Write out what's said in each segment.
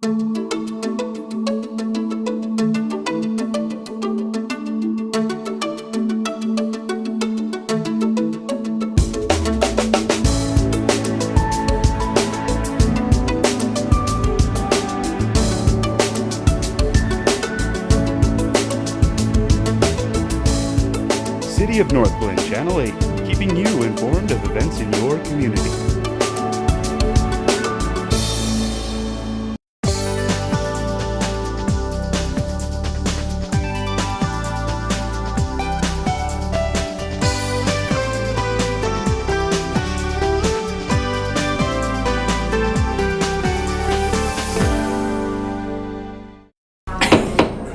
City of Northglenn, Channel 8, keeping you informed of events in your community.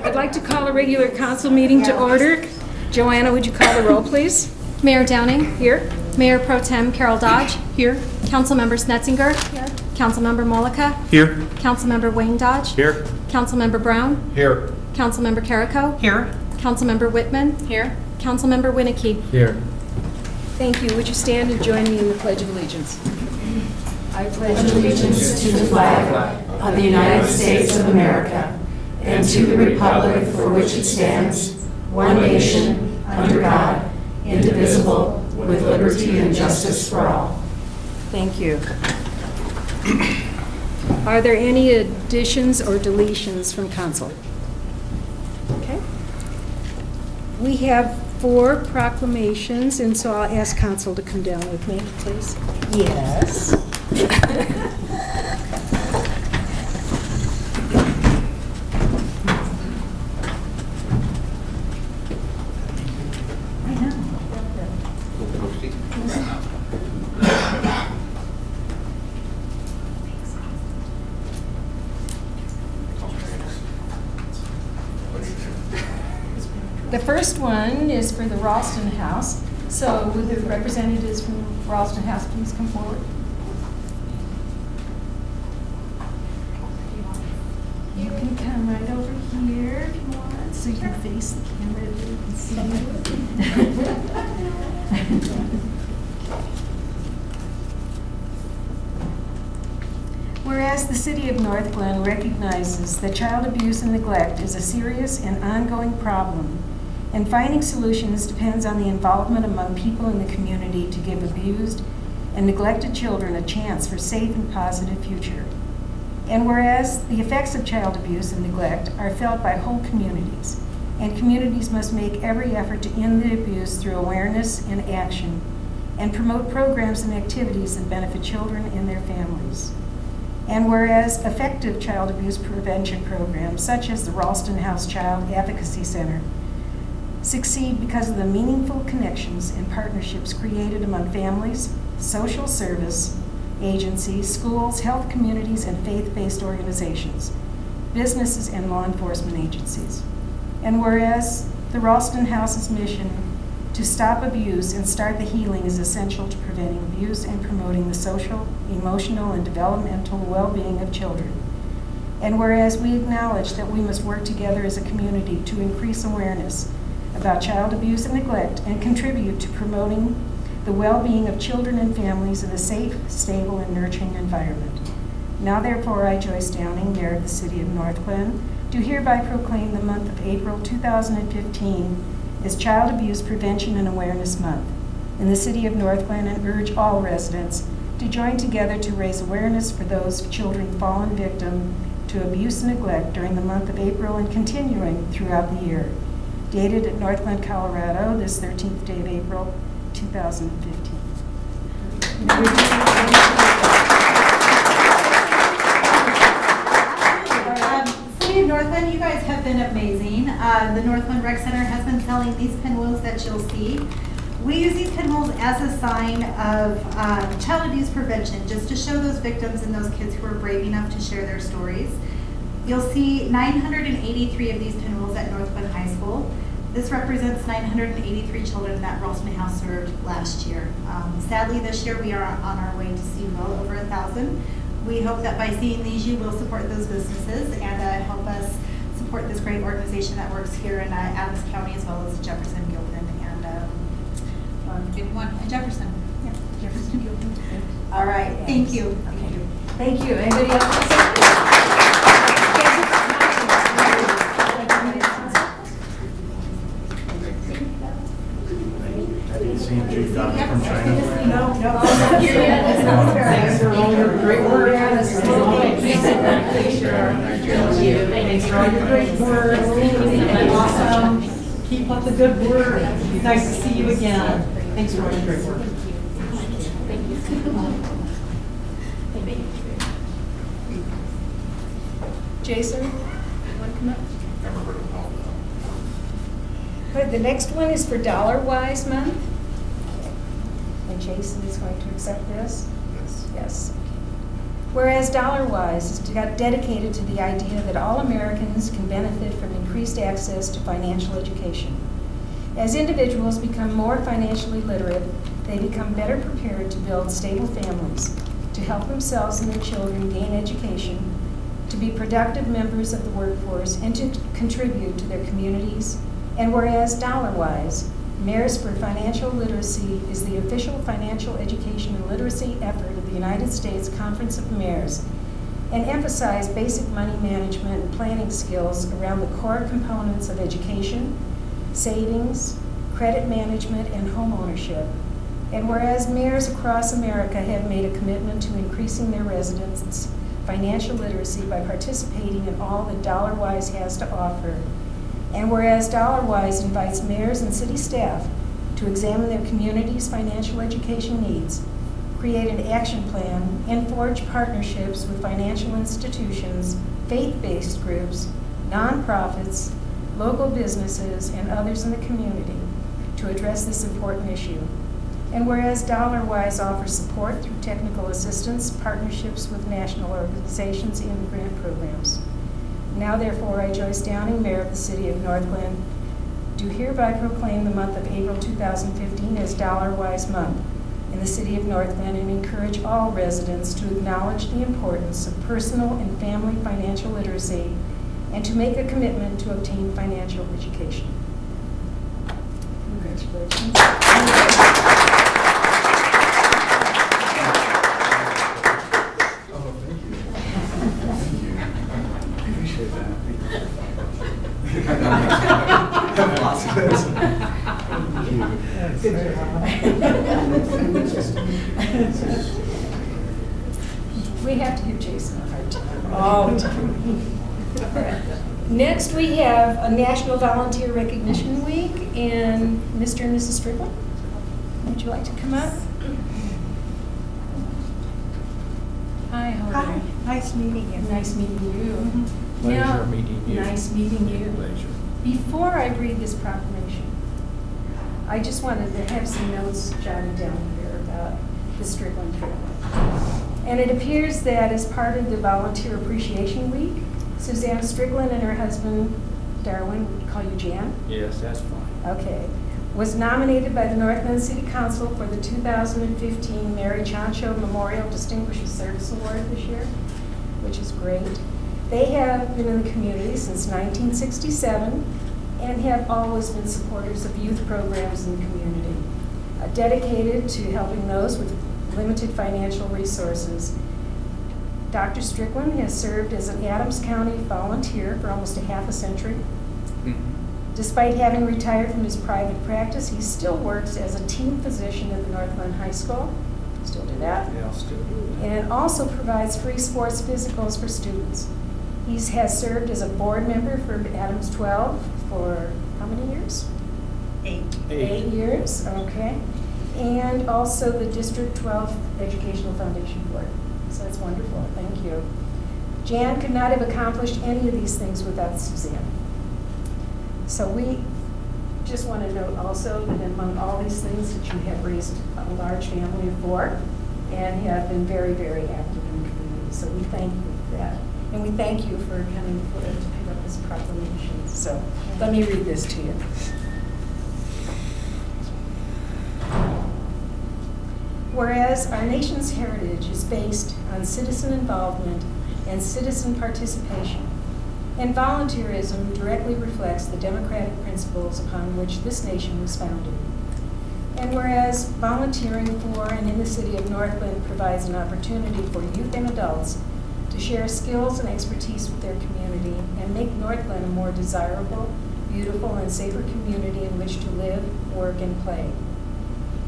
I'd like to call a regular council meeting to order. Joanna, would you call the roll, please? Mayor Downing. Here. Mayor Pro Tem Carol Dodge. Here. Councilmember Snetzinger. Here. Councilmember Mollica. Here. Councilmember Wayne Dodge. Here. Councilmember Brown. Here. Councilmember Carrico. Here. Councilmember Whitman. Here. Councilmember Winnicky. Here. Thank you. Would you stand and join me in the Pledge of Allegiance? I pledge allegiance to the flag of the United States of America and to the republic for which it stands, one nation, under God, indivisible, with liberty and justice for all. Thank you. Are there any additions or deletions from council? Okay. We have 4 proclamations, and so I'll ask council to come down with me, please. Yes. The first one is for the Ralston House. So would the representatives from Ralston House please come forward? You can come right over here if you want, so you can face the camera so you can see. Whereas the City of Northglenn recognizes that child abuse and neglect is a serious and ongoing problem, and finding solutions depends on the involvement among people in the community to give abused and neglected children a chance for safe and positive future. And whereas the effects of child abuse and neglect are felt by whole communities, and communities must make every effort to end the abuse through awareness and action, and promote programs and activities that benefit children and their families. And whereas effective child abuse prevention programs, such as the Ralston House Child Advocacy Center, succeed because of the meaningful connections and partnerships created among families, social service agencies, schools, health communities, and faith-based organizations, businesses, and law enforcement agencies. And whereas the Ralston House's mission to stop abuse and start the healing is essential to preventing abuse and promoting the social, emotional, and developmental well-being of children. And whereas we acknowledge that we must work together as a community to increase awareness about child abuse and neglect and contribute to promoting the well-being of children and families in a safe, stable, and nurturing environment. Now therefore, I, Joyce Downing, Mayor of the City of Northglenn, do hereby proclaim the month of April 2015 as Child Abuse Prevention and Awareness Month in the City of Northglenn, and urge all residents to join together to raise awareness for those children fallen victim to abuse and neglect during the month of April and continuing throughout the year. Dated at Northglenn, Colorado, this 13th day of April, 2015. City of Northglenn, you guys have been amazing. The Northglenn Rec Center has been selling these pinwheels that you'll see. We use these pinwheels as a sign of child abuse prevention, just to show those victims and those kids who are brave enough to share their stories. You'll see 983 of these pinwheels at Northglenn High School. This represents 983 children that Ralston House served last year. Sadly, this year we are on our way to see well over 1,000. We hope that by seeing these, you will support those businesses and help us support this great organization that works here in Adams County, as well as Jefferson, Gilpin, and Jefferson. Yeah, Jefferson, Gilpin. All right, thank you. Okay. Thank you. Anybody else? Thanks for all your great work. Awesome. Keep up the good work. Nice to see you again. Thanks for all your great work. Jason, you want to come up? Good. The next one is for Dollar Wise Month. And Jason is going to accept this? Yes. Whereas Dollar Wise is dedicated to the idea that all Americans can benefit from increased access to financial education. As individuals become more financially literate, they become better prepared to build stable families, to help themselves and their children gain education, to be productive members of the workforce, and to contribute to their communities. And whereas Dollar Wise, Mayors for Financial Literacy is the official financial education and literacy effort of the United States Conference of Mayors, and emphasize basic money management and planning skills around the core components of education, savings, credit management, and home ownership. And whereas mayors across America have made a commitment to increasing their residents' financial literacy by participating in all that Dollar Wise has to offer. And whereas Dollar Wise invites mayors and city staff to examine their community's financial education needs, create an action plan, and forge partnerships with financial institutions, faith-based groups, nonprofits, local businesses, and others in the community to address this important issue. And whereas Dollar Wise offers support through technical assistance, partnerships with national organizations, and grant programs. Now therefore, I, Joyce Downing, Mayor of the City of Northglenn, do hereby proclaim the month of April 2015 as Dollar Wise Month in the City of Northglenn, and encourage all residents to acknowledge the importance of personal and family financial literacy and to make a commitment to obtain financial education. Congratulations. We have to give Jason a hard time. All the time. Next, we have a National Volunteer Recognition Week, and Mr. and Mrs. Strickland, would you like to come up? Hi, how are you? Nice meeting you. Nice meeting you. Pleasure meeting you. Nice meeting you. Pleasure. Before I read this proclamation, I just wanted to have some notes jotted down here about the Strickland family. And it appears that as part of the Volunteer Appreciation Week, Suzanne Strickland and her husband, Darwin, we call you Jan? Yes, that's fine. Okay. Was nominated by the Northglenn City Council for the 2015 Mary Chancho Memorial Distinguished Service Award this year, which is great. They have been in the community since 1967 and have always been supporters of youth programs in the community, dedicated to helping those with limited financial resources. Dr. Strickland has served as an Adams County volunteer for almost a half a century. Despite having retired from his private practice, he still works as a team physician at the Northglenn High School. Still do that? Yeah, I'll still do that. And also provides free sports physicals for students. He has served as a board member for Adams 12 for how many years? 8. 8 years, okay. And also the District 12 Educational Foundation Board. So that's wonderful, thank you. Jan could not have accomplished any of these things without Suzanne. So we just want to note also that among all these things that you have raised a large family of 4 and have been very, very active in the community. So we thank you for that. And we thank you for coming forward to pick up this proclamation. So let me read this to you. Whereas our nation's heritage is based on citizen involvement and citizen participation, and volunteerism directly reflects the democratic principles upon which this nation was founded. And whereas volunteering for and in the City of Northglenn provides an opportunity for youth and adults to share skills and expertise with their community and make Northglenn a more desirable, beautiful, and safer community in which to live, work, and play.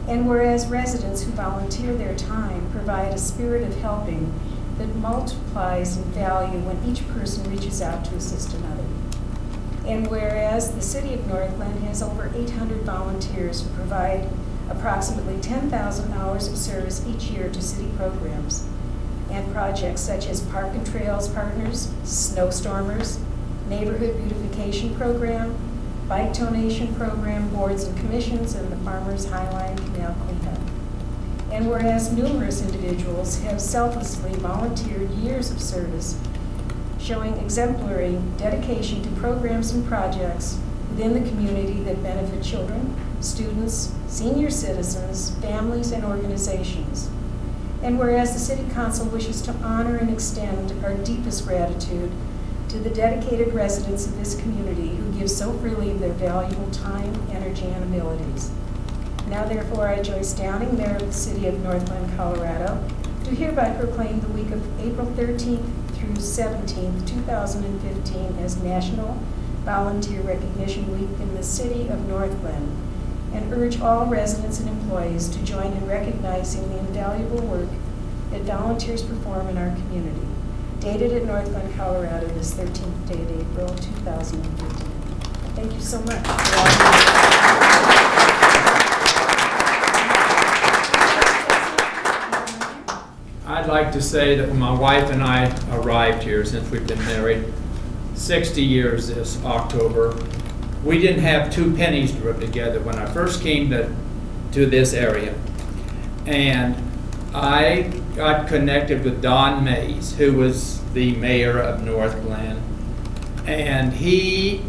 And whereas residents who volunteer their time provide a spirit of helping that multiplies in value when each person reaches out to assist another. And whereas the City of Northglenn has over 800 volunteers who provide approximately 10,000 hours of service each year to city programs and projects such as Park and Trails Partners, Snowstormers, Neighborhood Beautification Program, Bike Donation Program, Boards and Commissions, and the Farmers Highline Canal Cleanup. And whereas numerous individuals have selflessly volunteered years of service, showing exemplary dedication to programs and projects within the community that benefit children, students, senior citizens, families, and organizations. And whereas the City Council wishes to honor and extend our deepest gratitude to the dedicated residents of this community who give so freely of their valuable time, energy, and abilities. Now therefore, I, Joyce Downing, Mayor of the City of Northglenn, Colorado, do hereby proclaim the week of April 13th through 17th, 2015 as National Volunteer Recognition Week in the City of Northglenn, and urge all residents and employees to join in recognizing the invaluable work that volunteers perform in our community. Dated at Northglenn, Colorado, this 13th day of April, 2015. Thank you so much. I'd like to say that when my wife and I arrived here, since we've been married 60 years this October, we didn't have 2 pennies to rub together when I first came to this area. And I got connected with Don Mays, who was the mayor of Northglenn. And he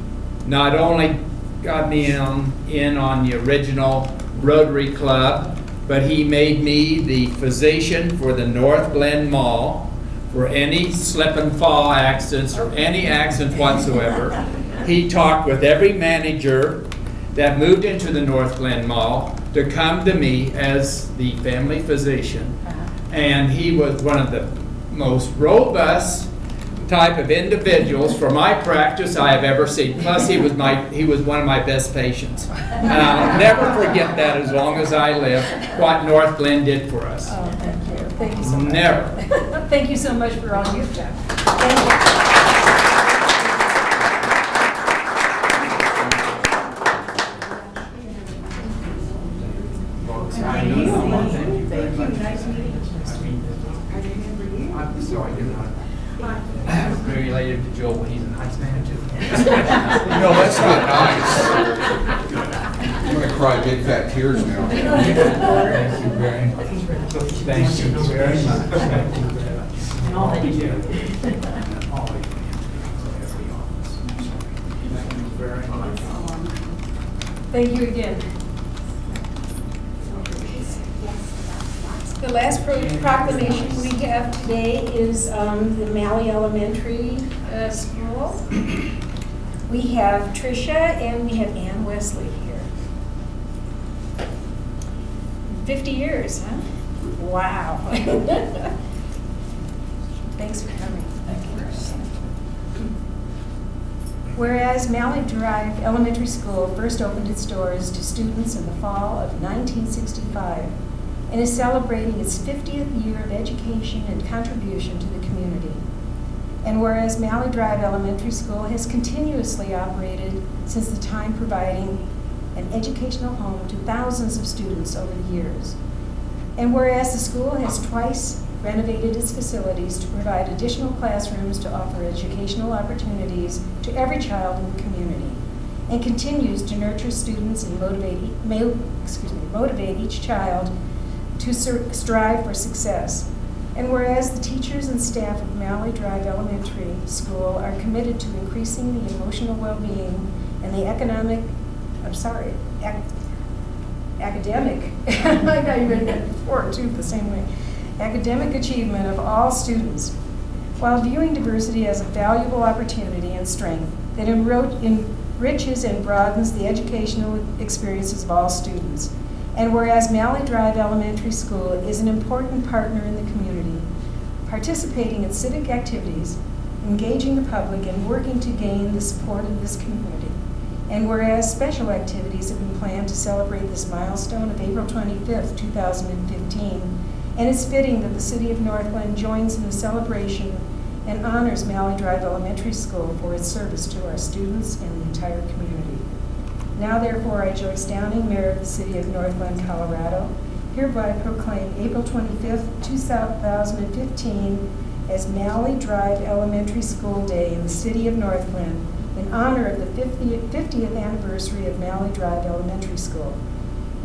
not only got me in on the original Rotary Club, but he made me the physician for the Northglenn Mall for any slip and fall accidents or any accidents whatsoever. He talked with every manager that moved into the Northglenn Mall to come to me as the family physician. And he was one of the most robust type of individuals for my practice I have ever seen. Plus, he was one of my best patients. And I'll never forget that as long as I live, what Northglenn did for us. Oh, thank you. Thank you so much. Never. Thank you so much for all you've done. Thank you. Thank you. Nice meeting you. I'm sorry, you're not. I'm very related to Joel. He's a nice man, too. No, that's not nice. I'm gonna cry big fat tears now. Thank you very much. Thank you very much. Thank you very much. And all that you do. Thank you very much. Thank you again. The last proclamation we have today is the Malley Elementary School. We have Tricia and we have Ann Wesley here. 50 years, huh? Wow. Thanks for coming. Thank you. Whereas Malley Drive Elementary School first opened its doors to students in the fall of 1965, and is celebrating its 50th year of education and contribution to the community. And whereas Malley Drive Elementary School has continuously operated since the time, providing an educational home to thousands of students over the years. And whereas the school has twice renovated its facilities to provide additional classrooms to offer educational opportunities to every child in the community, and continues to nurture students and motivate each child to strive for success. And whereas the teachers and staff of Malley Drive Elementary School are committed to increasing the emotional well-being and the academic, I got you read that before too, the same way, academic achievement of all students, while viewing diversity as a valuable opportunity and strength that enriches and broadens the educational experiences of all students. And whereas Malley Drive Elementary School is an important partner in the community, participating in civic activities, engaging the public, and working to gain the support of this community. And whereas special activities have been planned to celebrate this milestone of April 25th, 2015, and it's fitting that the city of Northglenn joins in the celebration and honors Malley Drive Elementary School for its service to our students and the entire community. Now therefore, I, Joyce Downing, Mayor of the City of Northglenn, Colorado, hereby proclaim April 25th, 2015 as Malley Drive Elementary School Day in the City of Northglenn in honor of the 50th anniversary of Malley Drive Elementary School,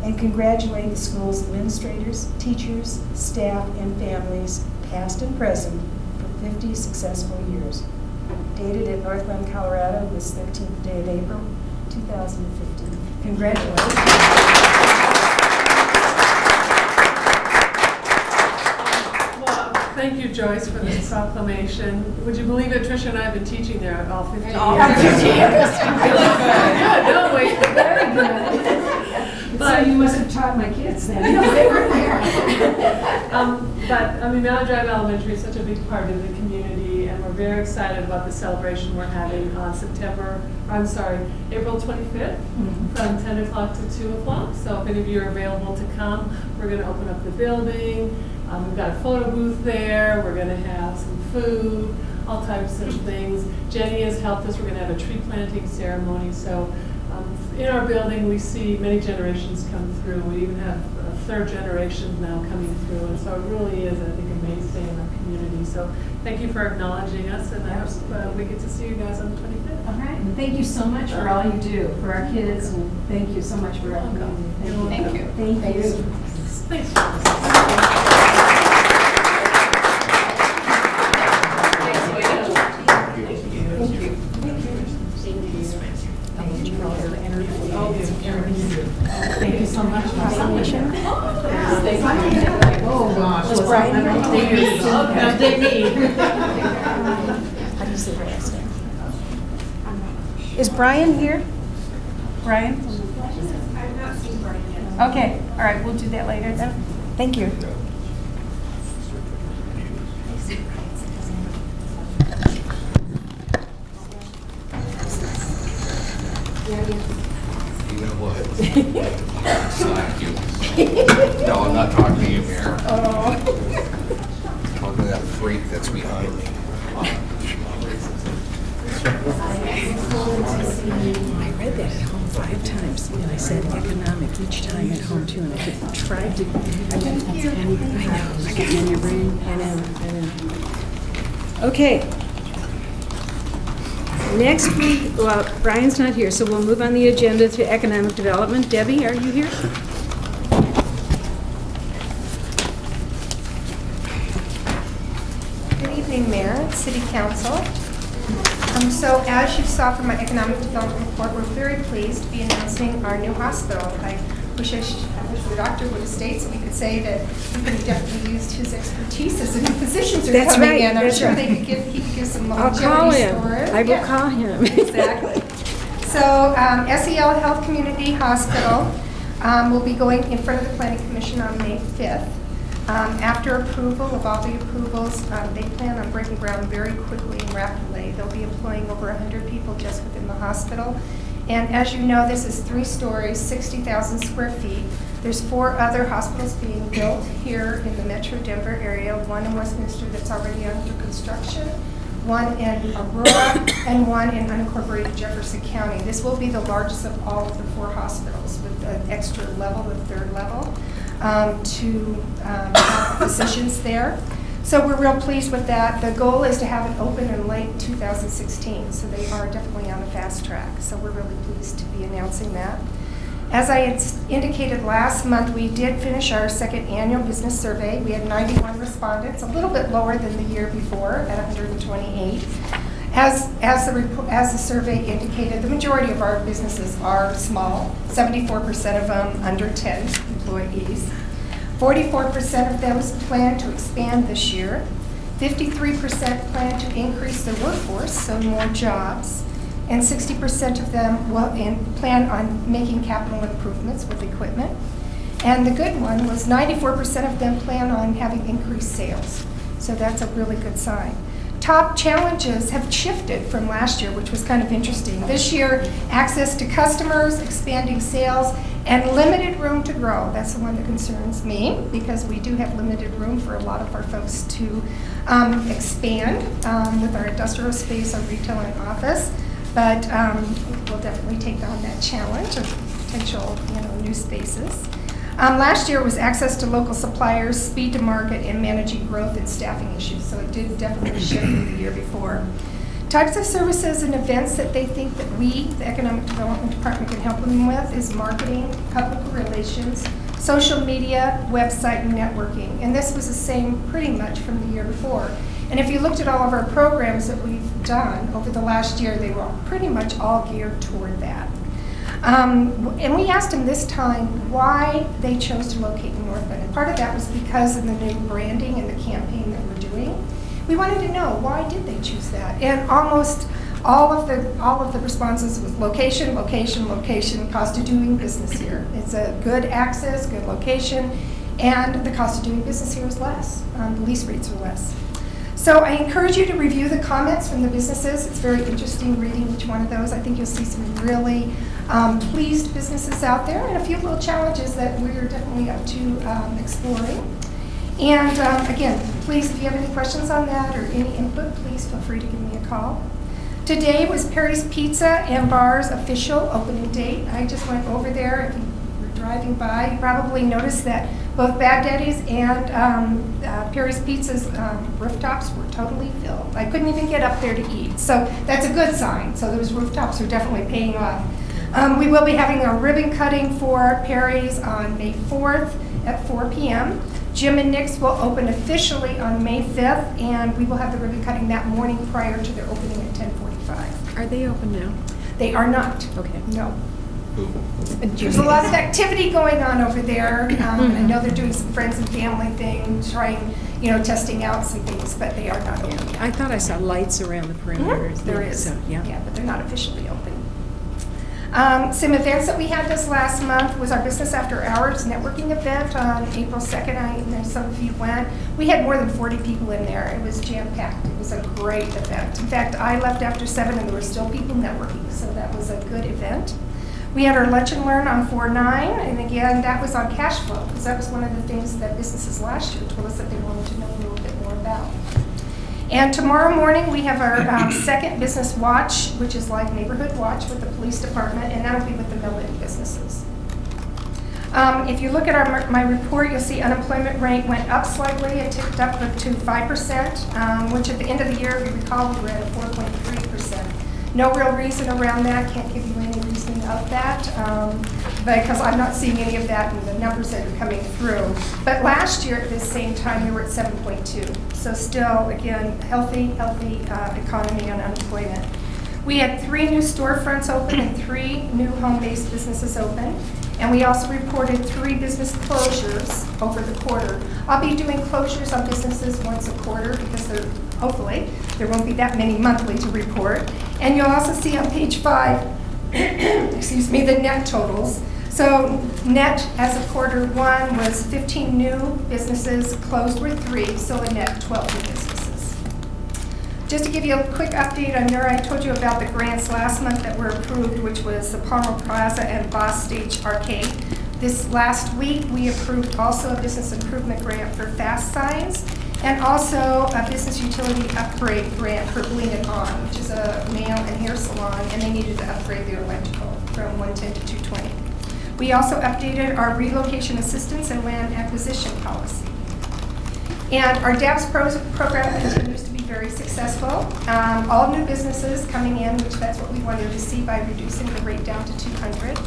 and congratulate the school's administrators, teachers, staff, and families, past and present, for 50 successful years. Dated at Northglenn, Colorado, this 13th day of April, 2015. Congratulations. Thank you, Joyce, for this proclamation. Would you believe it, Tricia and I have been teaching there all 50 years. All 50 years. Good, no, wait. Very good. So you must have taught my kids then. They were there. But, I mean, Malley Drive Elementary is such a big part of the community, and we're very excited about the celebration we're having on April 25th, from 10 o'clock to 2 o'clock. So if any of you are available to come, we're going to open up the building. We've got a photo booth there. We're going to have some food, all types of things. Jenny has helped us. We're going to have a tree planting ceremony. So in our building, we see many generations come through. We even have a third generation now coming through. And so it really is, I think, a mainstay in our community. So thank you for acknowledging us. And I hope we get to see you guys on the 25th. All right. And thank you so much for all you do for our kids. And thank you so much for our community. Thank you. Thank you. Thanks. Thank you so much. Oh, gosh. Was Brian here? Now, dig me. How do you say Brian's name? Is Brian here? Brian? I've not seen Brian yet. Okay, all right, we'll do that later then. Thank you. You know what? Thank you. No, I'm not talking to you, Mayor. Talking to that freak that's behind me. I read that at home 5 times, and I said economic each time at home too, and I tried to, I got in your brain, I know. Okay. Next week, well, Brian's not here, so we'll move on the agenda to economic development. Debbie, are you here? Good evening, Mayor, City Council. So as you saw from my economic development report, we're very pleased to be announcing our new hospital. I wish the doctor would have stayed so we could say that we could have definitely used his expertise as the new physicians are That's coming right, in. I'm that's sure right. he could give some I'll longevity call him. story. I will Yeah. call him. Exactly. So SEL Health Community Hospital will be going in front of the Planning Commission on May 5th. After approval of all the approvals, they plan on breaking ground very quickly and rapidly. They'll be employing over 100 people just within the hospital. And as you know, this is 3 stories, 60,000 square feet. There's 4 other hospitals being built here in the Metro Denver area, one in Westminster that's already under construction, one in Aurora, and one in unincorporated Jefferson County. This will be the largest of all of the 4 hospitals with an extra level, the 3rd level, to have physicians there. So we're real pleased with that. The goal is to have it open in late 2016, so they are definitely on a fast track. So we're really pleased to be announcing that. As I had indicated last month, we did finish our 2nd annual business survey. We had 91 respondents, a little bit lower than the year before at 128. As the survey indicated, the majority of our businesses are small, 74% of them under 10 employees. 44% of them plan to expand this year. 53% plan to increase their workforce, so more jobs. And 60% of them plan on making capital improvements with equipment. And the good one was 94% of them plan on having increased sales. So that's a really good sign. top challenges have shifted from last year, which was kind of interesting. This year, access to customers, expanding sales, and limited room to grow. That's the one that concerns me, because we do have limited room for a lot of our folks to expand with our industrial space, our retail and office. But we'll definitely take on that challenge of potential, new spaces. Last year it was access to local suppliers, speed to market, and managing growth and staffing issues. So it did definitely shift from the year before. Types of services and events that they think that we, the Economic Development Department, can help them with is marketing, public relations, social media, website, and networking. And this was the same pretty much from the year before. And if you looked at all of our programs that we've done over the last year, they were pretty much all geared toward that. And we asked them this time why they chose to locate in Northglenn. And part of that was because of the new branding and the campaign that we're doing. We wanted to know, why did they choose that? And almost all of the responses was location, location, location, cost of doing business here. It's a good access, good location, and the cost of doing business here is less. The lease rates are less. So I encourage you to review the comments from the businesses. It's very interesting reading each one of those. I think you'll see some really pleased businesses out there, and a few little challenges that we're definitely up to exploring. And again, please, if you have any questions on that or any input, please feel free to give me a call. Today was Perry's Pizza and Bar's official opening date. I just went over there. If you were driving by, you probably noticed that both Baghdaddy's and Perry's Pizza's rooftops were totally filled. I couldn't even get up there to eat. So that's a good sign. So those rooftops are definitely paying off. We will be having a ribbon cutting for Perry's on May 4th at 4 p.m. Jim and Nick's will open officially on May 5th, and we will have the ribbon cutting that morning prior to their opening at 10:45. Are they open now? They are not. Okay. No. There's a lot of activity going on over there. I know they're doing some friends and family things, trying, testing out some things, but they are not open yet. I thought I saw lights around the perimeter. There is. So, yeah. Yeah, but they're not officially open. Some events that we had this last month was our Business After Hours networking event on April 2nd. I know some of you went. We had more than 40 people in there. It was jam-packed. It was a great event. In fact, I left after 7 and there were still people networking, so that was a good event. We had our Lunch and Learn on 4/9, and again, that was on cash flow, because that was one of the things that businesses last year told us that they wanted to know a little bit more about. And tomorrow morning, we have our second business watch, which is like neighborhood watch with the police department, and that'll be with the Melody businesses. If you look at my report, you'll see unemployment rate went up slightly. It ticked up to 5%, which at the end of the year, if you recall, we were at 4.3%. No real reason around that. Can't give you any reason of that, because I'm not seeing any of that in the numbers that are coming through. But last year at this same time, we were at 7.2. So still, again, healthy economy on unemployment. We had 3 new storefronts open and 3 new home-based businesses open. And we also reported 3 business closures over the quarter. I'll be doing closures on businesses once a quarter because hopefully there won't be that many monthly to report. And you'll also see on page 5, excuse me, the net totals. So net as of quarter 1 was 15 new businesses, closed were 3, so a net 12 new businesses. Just to give you a quick update on I told you about the grants last month that were approved, which was the Palmer Plaza and Boss Stage Arcade. This last week, we approved also a business improvement grant for fast signs, and also a business utility upgrade grant for Bling It On, which is a nail and hair salon, and they needed to upgrade their electrical from 110 to 220. We also updated our relocation assistance and land acquisition policy. And our DAPS program continues to be very successful. All new businesses coming in, which that's what we wanted to see by reducing the rate down to 200.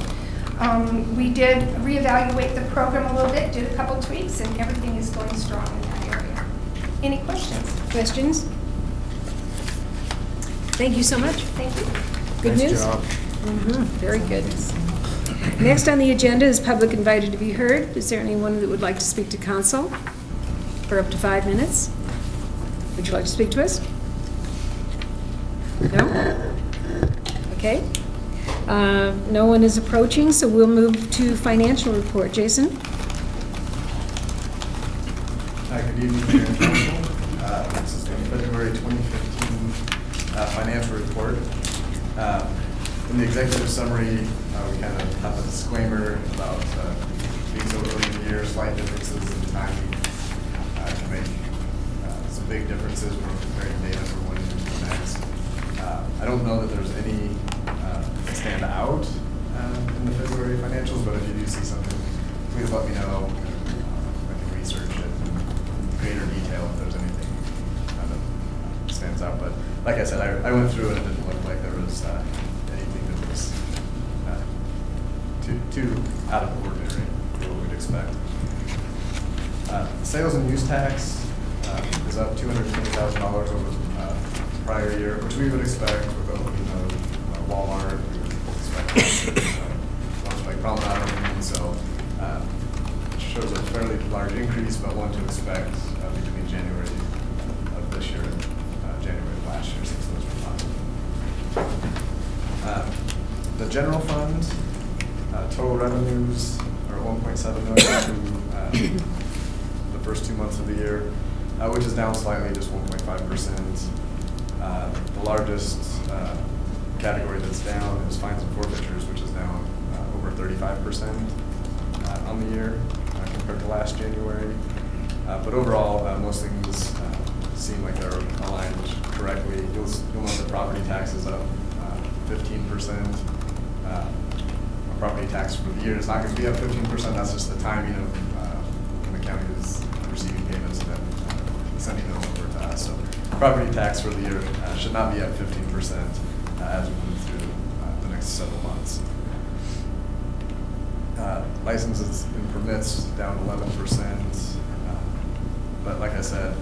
We did reevaluate the program a little bit, did a couple tweaks, and everything is going strong in that area. Any questions? Questions? Thank you so much. Thank you. Good Nice news? job. Very good. Next on the agenda is public invited to be heard. Is there anyone that would like to speak to council for up to 5 minutes? Would you like to speak to us? No? Okay. No one is approaching, so we'll move to financial report. Jason? Hi, good evening, Mayor and Council. This is February 2015 financial report. In the executive summary, we kind of have a disclaimer about being so early in the year, slight differences in timing can make some big differences when we're comparing data from one year to the next. I don't know that there's any that stand out in the February financials, but if you do see something, please let me know. I can research it in greater detail if there's anything that stands out. But like I said, I went through it and it didn't look like there was anything that was too out of the ordinary for what we'd expect. Sales and use tax is up $220,000 over prior year, which we would expect with the opening of Walmart. We would expect ones like Promenade opening, so it shows a fairly large increase, but one to expect between January of this year and January of last year, since those were not. The general fund, total revenues are $1.7 million through the first 2 months of the year, which is down slightly, just 1.5%. The largest category that's down is fines and forfeitures, which is down over 35% on the year compared to last January. But overall, most things seem like they're aligned correctly. You'll note the property tax is up 15%. Property tax for the year is not going to be up 15%. That's just the timing of when the county is receiving payments and then sending them over to us. So property tax for the year should not be up 15% as we move through the next several months. Licenses and permits down 11%. But like I said,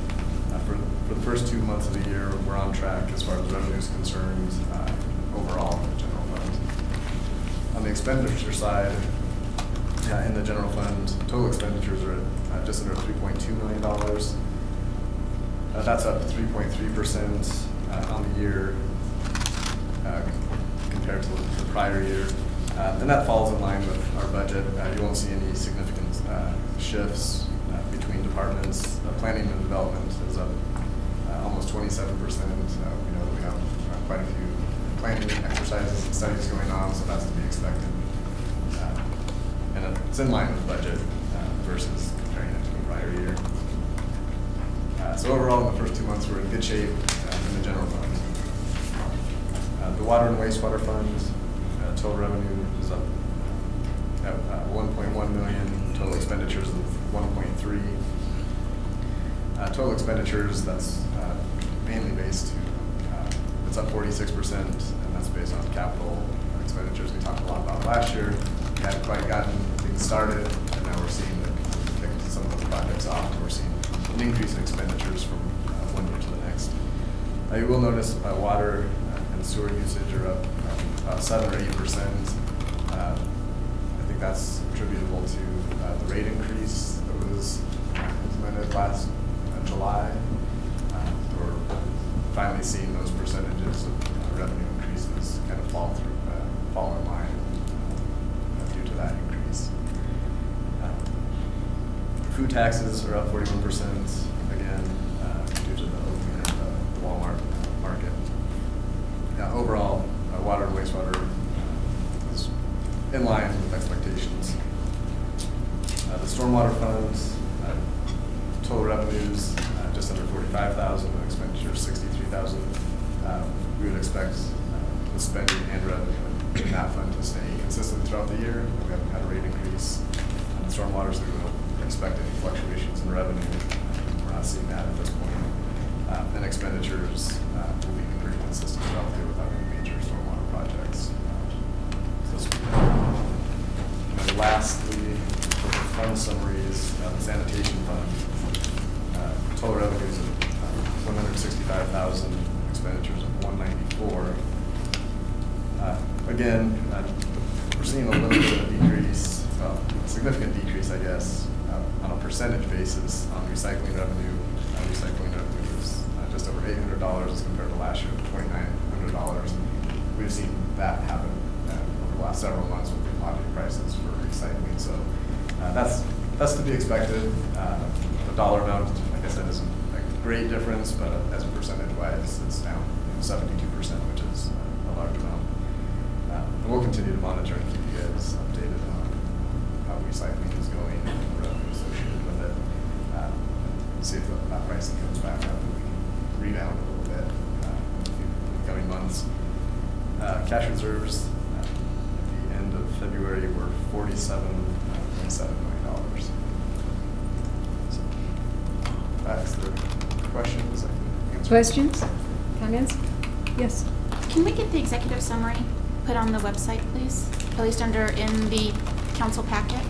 for the first 2 months of the year, we're on track as far as revenue is concerned overall in the general fund. On the expenditure side, in the general fund, total expenditures are at just under $3.2 million. That's up 3.3% on the year compared to the prior year. And that falls in line with our budget. You won't see any significant shifts between departments. Planning and development is up almost 27%. We know that we have quite a few planning exercises and studies going on, so that's to be expected. And it's in line with budget versus comparing it to the prior year. So overall, in the first 2 months, we're in good shape in the general fund. The water and wastewater fund, total revenue is up at $1.1 million, total expenditures of $1.3 million. Total expenditures, that's mainly based to, it's up 46%, and that's based on capital expenditures we talked a lot about last year. We hadn't quite gotten things started, and now we're seeing that we kicked some of those projects off, and we're seeing an increase in expenditures from one year to the next. You will notice water and sewer usage are up about 7 or 8%. I think that's attributable to the rate increase that was implemented last July. We're finally seeing those percentages of revenue increases kind of fall in line due to that increase. Food taxes are up 41%, again, due to the opening of the Walmart market. Overall, water and wastewater is in line with expectations. The stormwater funds, total revenues just under $45,000, expenditures $63,000. We would expect the spending and revenue in that fund to stay consistent throughout the year. We haven't had a rate increase on the stormwater, so we don't expect any fluctuations in revenue. We're not seeing that at this point. And expenditures will be pretty consistent throughout the year without any major stormwater projects. And then lastly, for the fund summaries, the sanitation fund, total revenues of $165,000, expenditures of $194,000. Again, we're seeing a little bit of a decrease, a significant decrease, I guess, on a percentage basis on recycling revenue. Recycling revenue is just over $800 as compared to last year of $2,900. We've seen that happen over the last several months with the commodity prices for recycling. So that's to be expected. The dollar amount, like I said, isn't a great difference, but as a percentage-wise, it's down 72%, which is a large amount. And we'll continue to monitor and keep you guys updated on how recycling is going and the revenue associated with it. See if that pricing comes back up and we can rebound a little bit in the coming months. Cash reserves at the end of February were $47.7 million. So, that's the questions I can answer. Questions? Comments? Yes. Can we get the executive summary put on the website, please? At least in the council packet?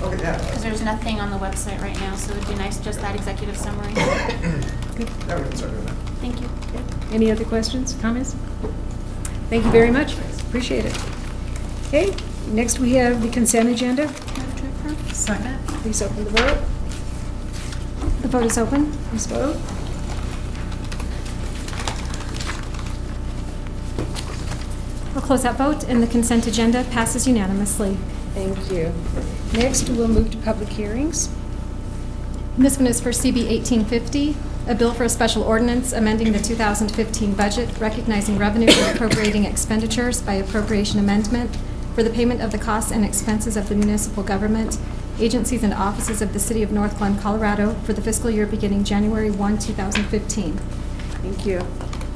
Okay, yeah. Because there's nothing on the website right now, so it'd be nice just that executive summary. Yeah, we can start doing that. Thank you. Any other questions, comments? Thank you very much. Appreciate it. Okay, next we have the consent agenda. Move to approve. Second. Please open the vote. The vote is open. Please vote. I'll close that vote, and the consent agenda passes unanimously. Thank you. Next, we'll move to public hearings. This one is for CB 1850, a bill for a special ordinance amending the 2015 budget, recognizing revenue and appropriating expenditures by appropriation amendment for the payment of the costs and expenses of the municipal government, agencies, and offices of the City of Northglenn, Colorado for the fiscal year beginning January 1, 2015. Thank you.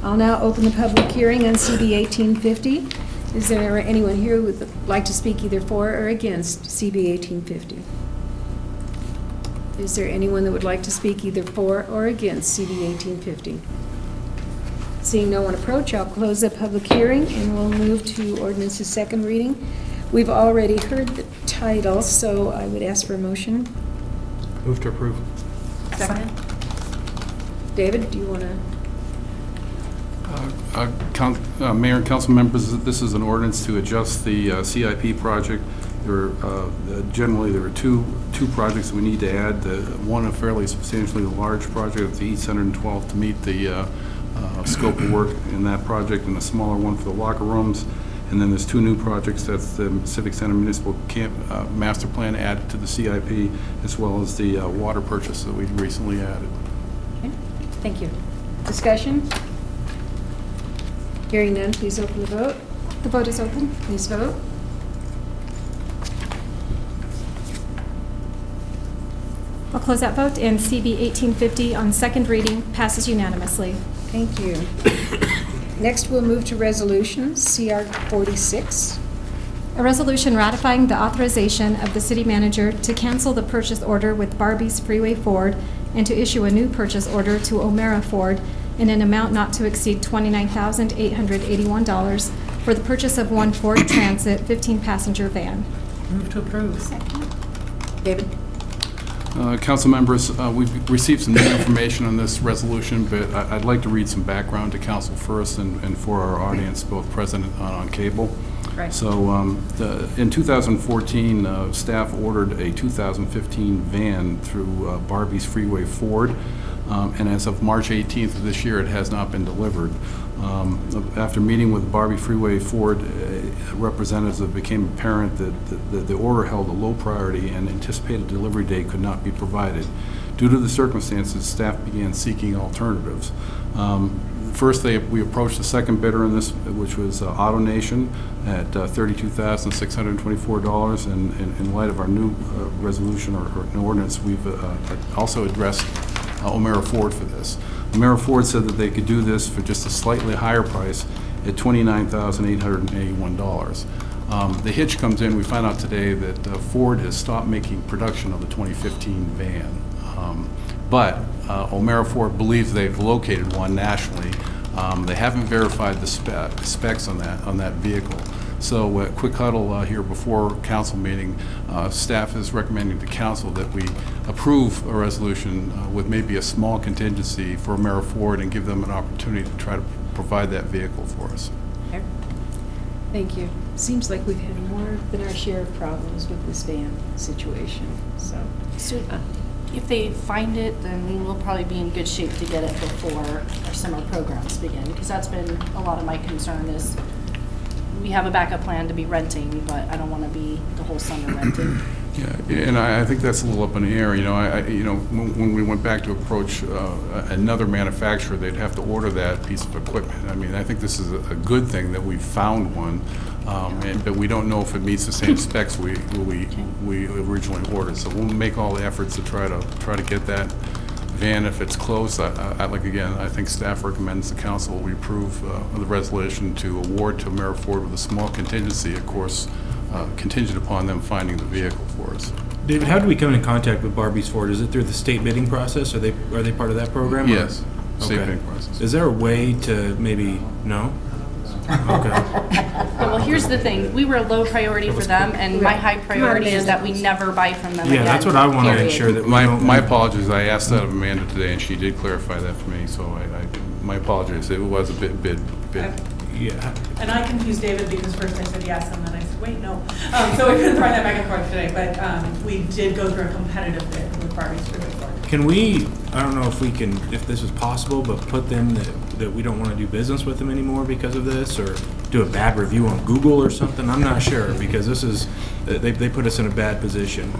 I'll now open the public hearing on CB 1850. Is there anyone here who would like to speak either for or against CB 1850? Is there anyone that would like to speak either for or against CB 1850? Seeing no one approach, I'll close the public hearing and we'll move to ordinance's second reading. We've already heard the title, so I would ask for a motion. Move to approve. Second. David, do you want to? Mayor and council members, this is an ordinance to adjust the CIP project. Generally, there are two projects we need to add. One, a fairly substantially large project, the East 112th, to meet the scope of work in that project, and a smaller one for the locker rooms. And then there's two new projects. That's the Civic Center Municipal Camp Master Plan added to the CIP, as well as the water purchase that we recently added. Okay. Thank you. Discussion? Hearing none, please open the vote. The vote is open. Please vote. I'll close that vote, and CB 1850 on second reading passes unanimously. Thank you. Next, we'll move to resolutions, CR 46. A resolution ratifying the authorization of the city manager to cancel the purchase order with Barbies Freeway Ford and to issue a new purchase order to O'Mara Ford in an amount not to exceed $29,881 for the purchase of one Ford Transit 15-passenger van. Move to approve. Second. David? Council members, we've received some new information on this resolution, but I'd like to read some background to council first and for our audience, both present and on cable. Right. So in 2014, staff ordered a 2015 van through Barbies Freeway Ford, and as of March 18th of this year, it has not been delivered. After meeting with Barbie Freeway Ford representatives, it became apparent that the order held a low priority and anticipated delivery date could not be provided. Due to the circumstances, staff began seeking alternatives. First, we approached the second bidder in this, which was AutoNation at $32,624. And in light of our new resolution or an ordinance, we've also addressed O'Mara Ford for this. O'Mara Ford said that they could do this for just a slightly higher price at $29,881. The hitch comes in, we find out today that Ford has stopped making production of the 2015 van. But O'Mara Ford believes they've located one nationally. They haven't verified the specs on that vehicle. So quick huddle here before council meeting, staff is recommending to council that we approve a resolution with maybe a small contingency for O'Mara Ford and give them an opportunity to try to provide that vehicle for us. Okay. Thank you. Seems like we've had more than our share of problems with this van situation, so. If they find it, then we'll probably be in good shape to get it before our summer programs begin, because that's been a lot of my concern is we have a backup plan to be renting, but I don't want to be the whole summer renting. Yeah, and I think that's a little up in the air, when we went back to approach another manufacturer, they'd have to order that piece of equipment. I mean, I think this is a good thing that we found one, but we don't know if it meets the same specs we originally ordered. So we'll make all the efforts to try to get that van if it's close. I think staff recommends the council we approve the resolution to award to Ameriford with a small contingency, of course, contingent upon them finding the vehicle for us. David, how do we come in contact with Barbie's Ford? Is it through the state bidding process? Are they part of that program? or- Yes, state Okay. bidding process. Is there a way to maybe, no? Okay. Well, here's the thing, we were a low priority for them, and my high priority is that we never buy from them again. Yeah, that's what I want to period. ensure that we My don't. apologies, I asked that of Amanda today, and she did clarify that for me, so my apologies, it was a bit. Yeah. And I confused David because first I said yes, and then I said, wait, no. So we couldn't find that back and forth today, but we did go through a competitive bid with Barbie's Freeway Ford. Can we, I don't know if this is possible, but put them that we don't want to do business with them anymore because of this, or do a bad review on Google or something? I'm not sure, because this is, they put us in a bad position.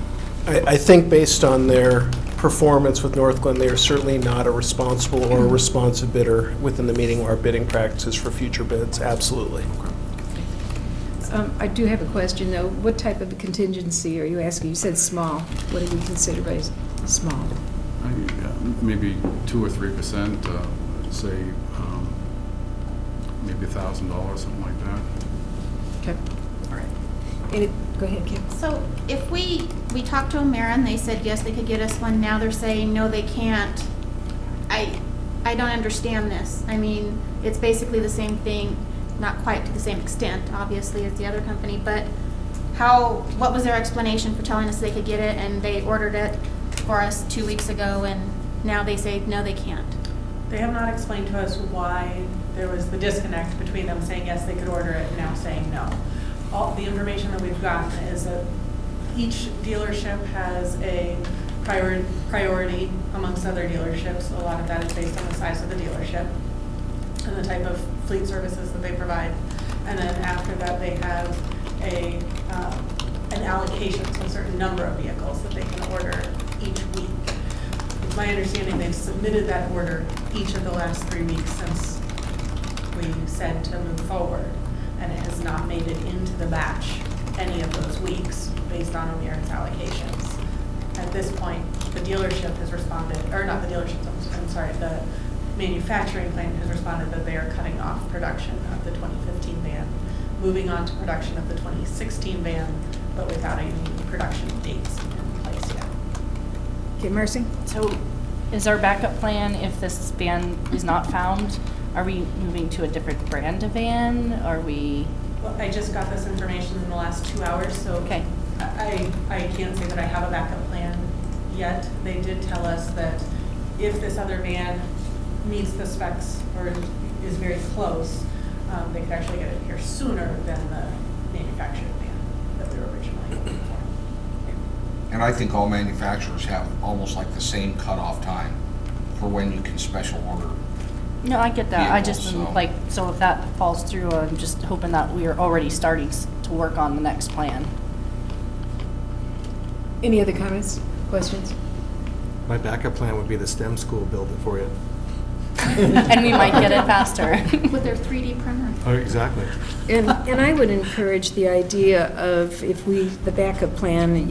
I think based on their performance with Northglenn, they are certainly not a responsible or a responsive bidder within the meeting our bidding practices for future bids, absolutely. I do have a question, though. What type of a contingency are you asking? You said small. What do we consider by small? Maybe 2 or 3%, say maybe $1,000, something like that. Okay, all right. Go ahead, Kim. So if we talked to Amera and they said, yes, they could get us one, now they're saying, no, they can't. I don't understand this. I mean, it's basically the same thing, not quite to the same extent, obviously, as the other company, but what was their explanation for telling us they could get it and they ordered it for us 2 weeks ago and now they say, no, they can't? They have not explained to us why there was the disconnect between them saying yes, they could order it, and now saying no. All the information that we've gotten is that each dealership has a priority amongst other dealerships. A lot of that is based on the size of the dealership and the type of fleet services that they provide. And then after that, they have an allocation, so a certain number of vehicles that they can order each week. It's my understanding they've submitted that order each of the last 3 weeks since we said to move forward, and it has not made it into the batch any of those weeks based on Amira's allocations. At this point, the dealership has responded, or not the dealership, I'm sorry, the manufacturing plant has responded that they are cutting off production of the 2015 van, moving on to production of the 2016 van, but without any production dates in place yet. Okay, Marcy? So is our backup plan, if this van is not found, are we moving to a different brand of van? Are we? Well, I just got this information in the last 2 hours, so Okay. I can't say that I have a backup plan yet. They did tell us that if this other van meets the specs or is very close, they could actually get it here sooner than the manufactured van that we were originally looking for. And I think all manufacturers have almost like the same cutoff time for when you can special order. No, I get that. I Vehicles, just, so- so if that falls through, I'm just hoping that we are already starting to work on the next plan. Any other comments, questions? My backup plan would be the STEM school build it for you. And we might get it faster. With their 3D printer. Oh, exactly. And I would encourage the idea of, the backup plan,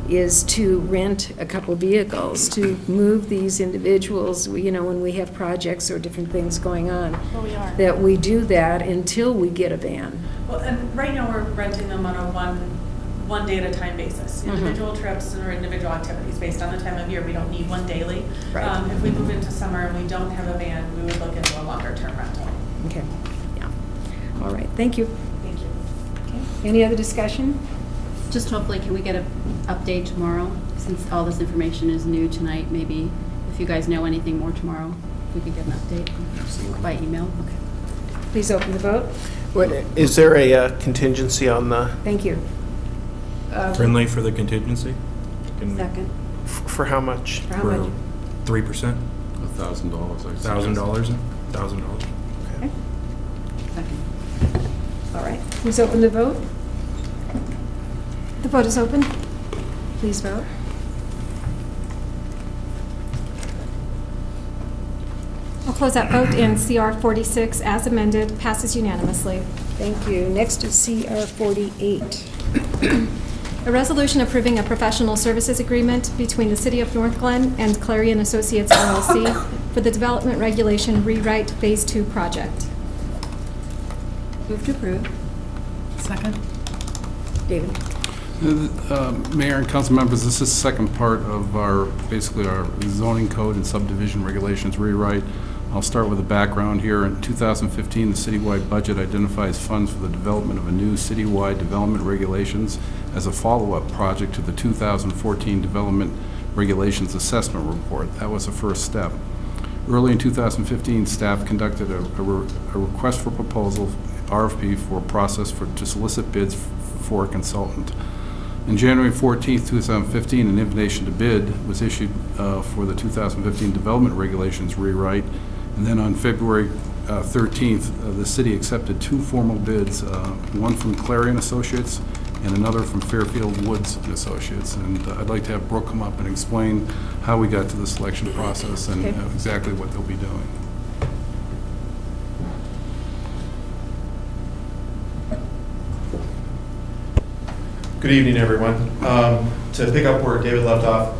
is to rent a couple vehicles to move these individuals, when we have projects or different things going on. Well, we are. That we do that until we get a van. Well, and right now we're renting them on a one day at a time basis, individual trips or individual activities based on the time of year. We don't need one daily. Right. If we move into summer and we don't have a van, we would look into a longer term rental. Okay, yeah. All right, thank you. Thank you. Okay. Any other discussion? Just hopefully, can we get an update tomorrow? Since all this information is new tonight, maybe if you guys know anything more tomorrow, we could get an update by email. Okay. Please open the vote. Is there a contingency on the, Thank you. Friendly for the contingency? Second. for how much? For how much? 3%? $1,000. $1,000? $1,000. Okay. Second. All right. Please open the vote. The vote is open. Please vote. I'll close that vote, and CR 46, as amended, passes unanimously. Thank you. Next is CR 48. A resolution approving a professional services agreement between the City of Northglenn and Clarion Associates LLC for the Development Regulation Rewrite Phase 2 project. Move to approve. Second. David? Mayor and council members, this is the second part of basically our zoning code and subdivision regulations rewrite. I'll start with a background here. In 2015, the citywide budget identifies funds for the development of a new citywide development regulations as a follow-up project to the 2014 Development Regulations Assessment Report. That was the first step. Early in 2015, staff conducted a request for proposal, RFP, for a process to solicit bids for a consultant. On January 14, 2015, an invitation to bid was issued for the 2015 Development Regulations rewrite. And then on February 13th, the city accepted two formal bids, one from Clarion Associates and another from Fairfield Woods and Associates. And I'd like to have Brooke come up and explain how we got to the selection process and exactly what they'll be doing. Good evening, everyone. To pick up where David left off,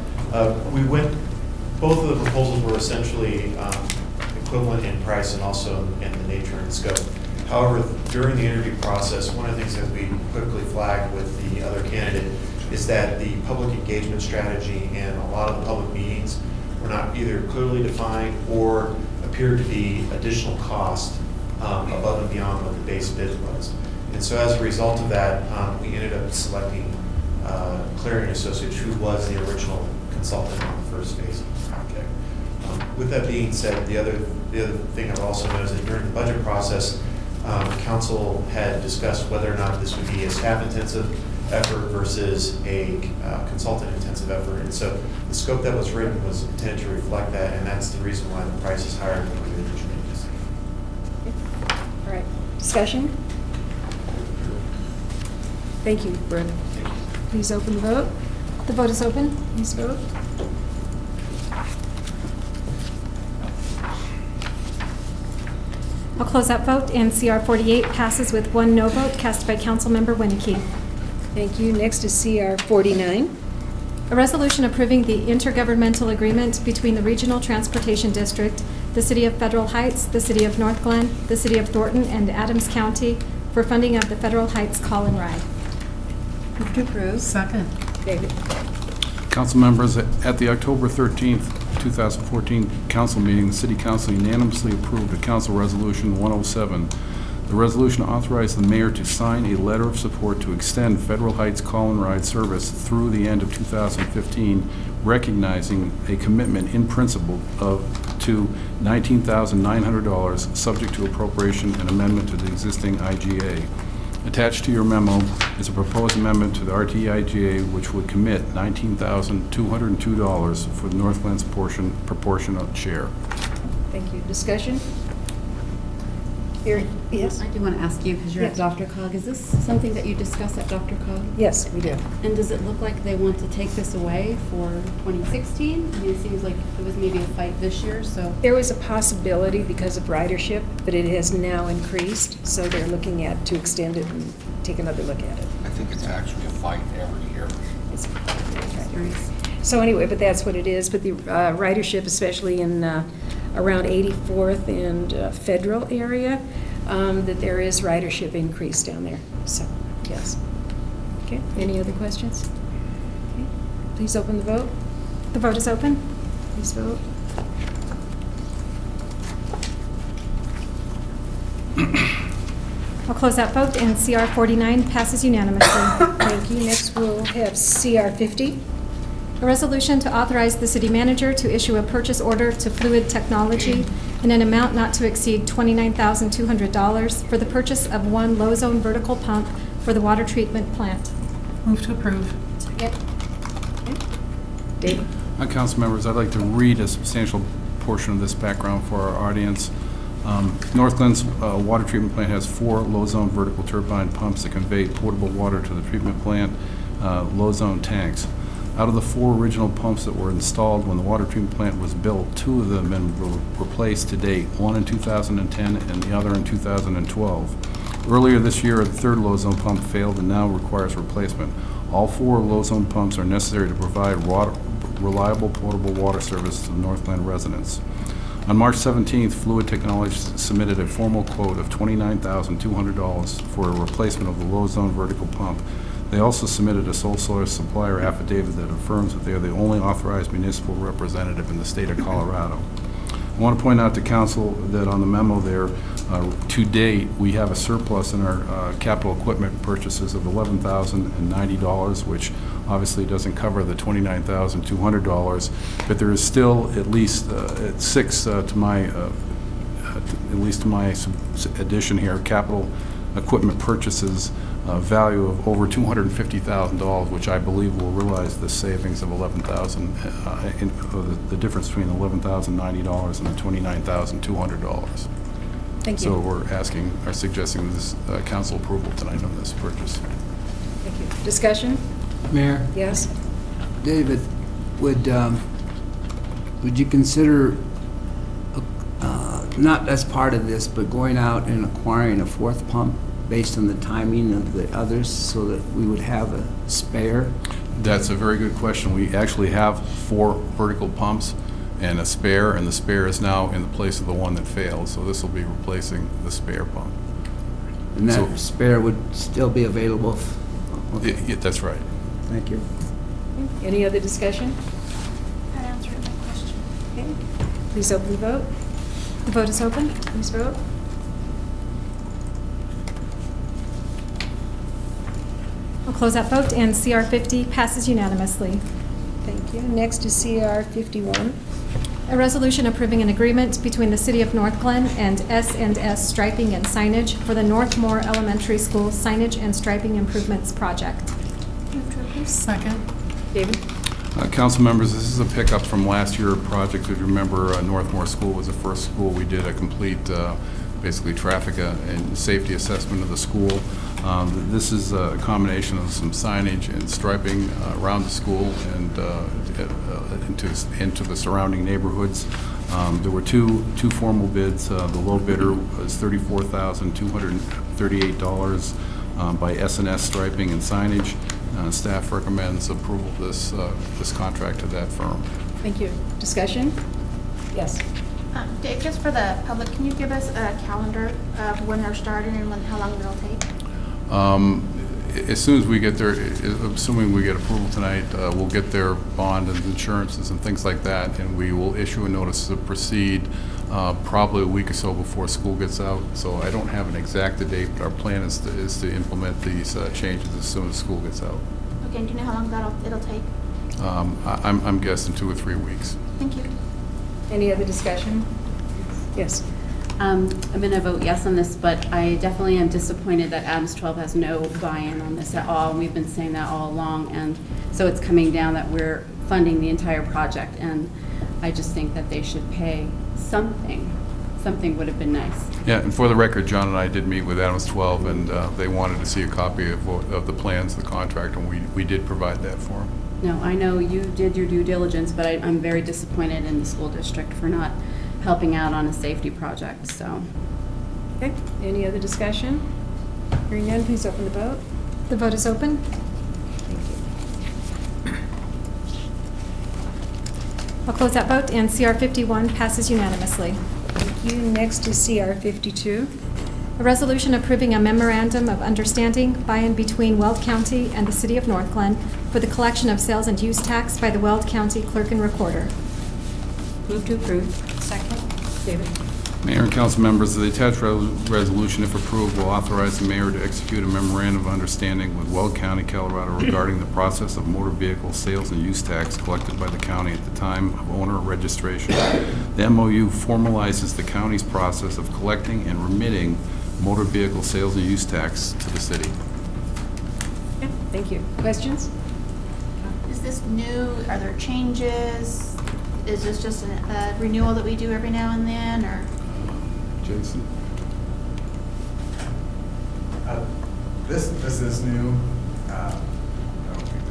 both of the proposals were essentially equivalent in price and also in the nature and scope. However, during the interview process, one of the things that we quickly flagged with the other candidate is that the public engagement strategy and a lot of the public meetings were not either clearly defined or appeared to be additional cost above and beyond what the base bid was. And so as a result of that, we ended up selecting Clarion Associates, who was the original consultant on the first phase of the project. With that being said, the other thing I've also noticed that during the budget process, council had discussed whether or not this would be a staff-intensive effort versus a consultant-intensive effort. And so the scope that was written was intended to reflect that, and that's the reason why the price is higher than what we originally anticipated. All right. Discussion? Thank you, Brooke. Please open the vote. The vote is open. Please vote. I'll close that vote, and CR 48 passes with one no vote cast by Councilmember Winnicke. Thank you. Next is CR 49. A resolution approving the intergovernmental agreement between the Regional Transportation District, the City of Federal Heights, the City of Northglenn, the City of Thornton, and Adams County for funding of the Federal Heights Call and Ride. Move to approve. Second. David? Council members, at the October 13th, 2014 council meeting, the City Council unanimously approved a Council Resolution 107. The resolution authorized the mayor to sign a letter of support to extend Federal Heights Call and Ride service through the end of 2015, recognizing a commitment in principle to $19,900, subject to appropriation and amendment to the existing IGA. Attached to your memo is a proposed amendment to the RTIGA, which would commit $19,202 for the Northglen's proportionate share. Thank you. Discussion? Here, yes? I do want to ask you, because you're Yes. at DRCOG, is this something that you discussed at DRCOG? Yes, we do. And does it look like they want to take this away for 2016? I mean, it seems like it was maybe a fight this year, so. There was a possibility because of ridership, but it has now increased, so they're looking at to extend it and take another look at it. I think it's actually a fight every year. So anyway, but that's what it is. But the ridership, especially in around 84th and Federal area, that there is ridership increase down there. So, yes. Okay, any other questions? Okay. Please open the vote. The vote is open. Please vote. I'll close that vote, and CR 49 passes unanimously. Thank you. Next, we'll have CR 50. A resolution to authorize the city manager to issue a purchase order to Fluid Technology in an amount not to exceed $29,200 for the purchase of one low-zone vertical pump for the water treatment plant. Move to approve. Second. David? Council members, I'd like to read a substantial portion of this background for our audience. Northglen's water treatment plant has 4 low-zone vertical turbine pumps that convey potable water to the treatment plant. low-zone tanks. Out of the 4 original pumps that were installed when the water treatment plant was built, 2 of them have been replaced to date, one in 2010 and the other in 2012. Earlier this year, the 3rd low-zone pump failed and now requires replacement. All 4 low-zone pumps are necessary to provide reliable potable water service to Northglenn residents. On March 17th, Fluid Technologies submitted a formal quote of $29,200 for a replacement of the low-zone vertical pump. They also submitted a sole source supplier affidavit that affirms that they are the only authorized municipal representative in the state of Colorado. I want to point out to council that on the memo there, to date, we have a surplus in our capital equipment purchases of $11,090, which obviously doesn't cover the $29,200, but there is still at least at least to my addition here, capital equipment purchases value of over $250,000, which I believe will realize the savings of $11,000, the difference between $11,090 and the $29,200. Thank you. So we're suggesting this council approval tonight on this purchase. Thank you. Discussion? Mayor? Yes? David, would you consider, not as part of this, but going out and acquiring a 4th pump based on the timing of the others so that we would have a spare? That's a very good question. We actually have 4 vertical pumps and a spare, and the spare is now in the place of the one that failed, so this will be replacing the spare pump. And that spare would still be available? Yeah, that's right. Thank you. Any other discussion? That answered my question. Okay. Please open the vote. The vote is open. Please vote. I'll close that vote, and CR 50 passes unanimously. Thank you. Next is CR 51. A resolution approving an agreement between the City of Northglenn and S&S Striping and Signage for the Northmore Elementary School Signage and Striping Improvements Project. Move to approve. Second. David? Council members, this is a pickup from last year's project. If you remember, Northmore School was the first school we did a complete, basically traffic and safety assessment of the school. This is a combination of some signage and striping around the school and into the surrounding neighborhoods. There were two formal bids. The low bidder was $34,238 by S&S Striping and Signage. Staff recommends approval of this contract to that firm. Thank you. Discussion? Yes. Dave, just for the public, can you give us a calendar of when they're starting and how long it'll take? As soon as we get their, assuming we get approval tonight, we'll get their bond and insurances and things like that, and we will issue a notice to proceed probably a week or so before school gets out. So I don't have an exact date, but our plan is to implement these changes as soon as school gets out. Okay, and do you know how long it'll take? I'm guessing 2 or 3 weeks. Thank you. Any other discussion? Yes. I'm going to vote yes on this, but I definitely am disappointed that Adams 12 has no buy-in on this at all. We've been saying that all along, and so it's coming down that we're funding the entire project, and I just think that they should pay something. Something would have been nice. Yeah, and for the record, John and I did meet with Adams 12, and they wanted to see a copy of the plans, the contract, and we did provide that for them. No, I know you did your due diligence, but I'm very disappointed in the school district for not helping out on a safety project, so. Okay, any other discussion? Hearing none, please open the vote. The vote is open. Thank you. I'll close that vote, and CR 51 passes unanimously. Thank you. Next is CR 52. A resolution approving a memorandum of understanding by and between Weld County and the City of Northglenn for the collection of sales and use tax by the Weld County Clerk and Recorder. Move to approve. Second. David? Mayor and council members, the attached resolution, if approved, will authorize the mayor to execute a memorandum of understanding with Weld County, Colorado regarding the process of motor vehicle sales and use tax collected by the county at the time of owner registration. The MOU formalizes the county's process of collecting and remitting motor vehicle sales and use tax to the city. Okay, thank you. Questions? Is this new? Are there changes? Is this just a renewal that we do every now and then, or? Jason? This is new. I don't think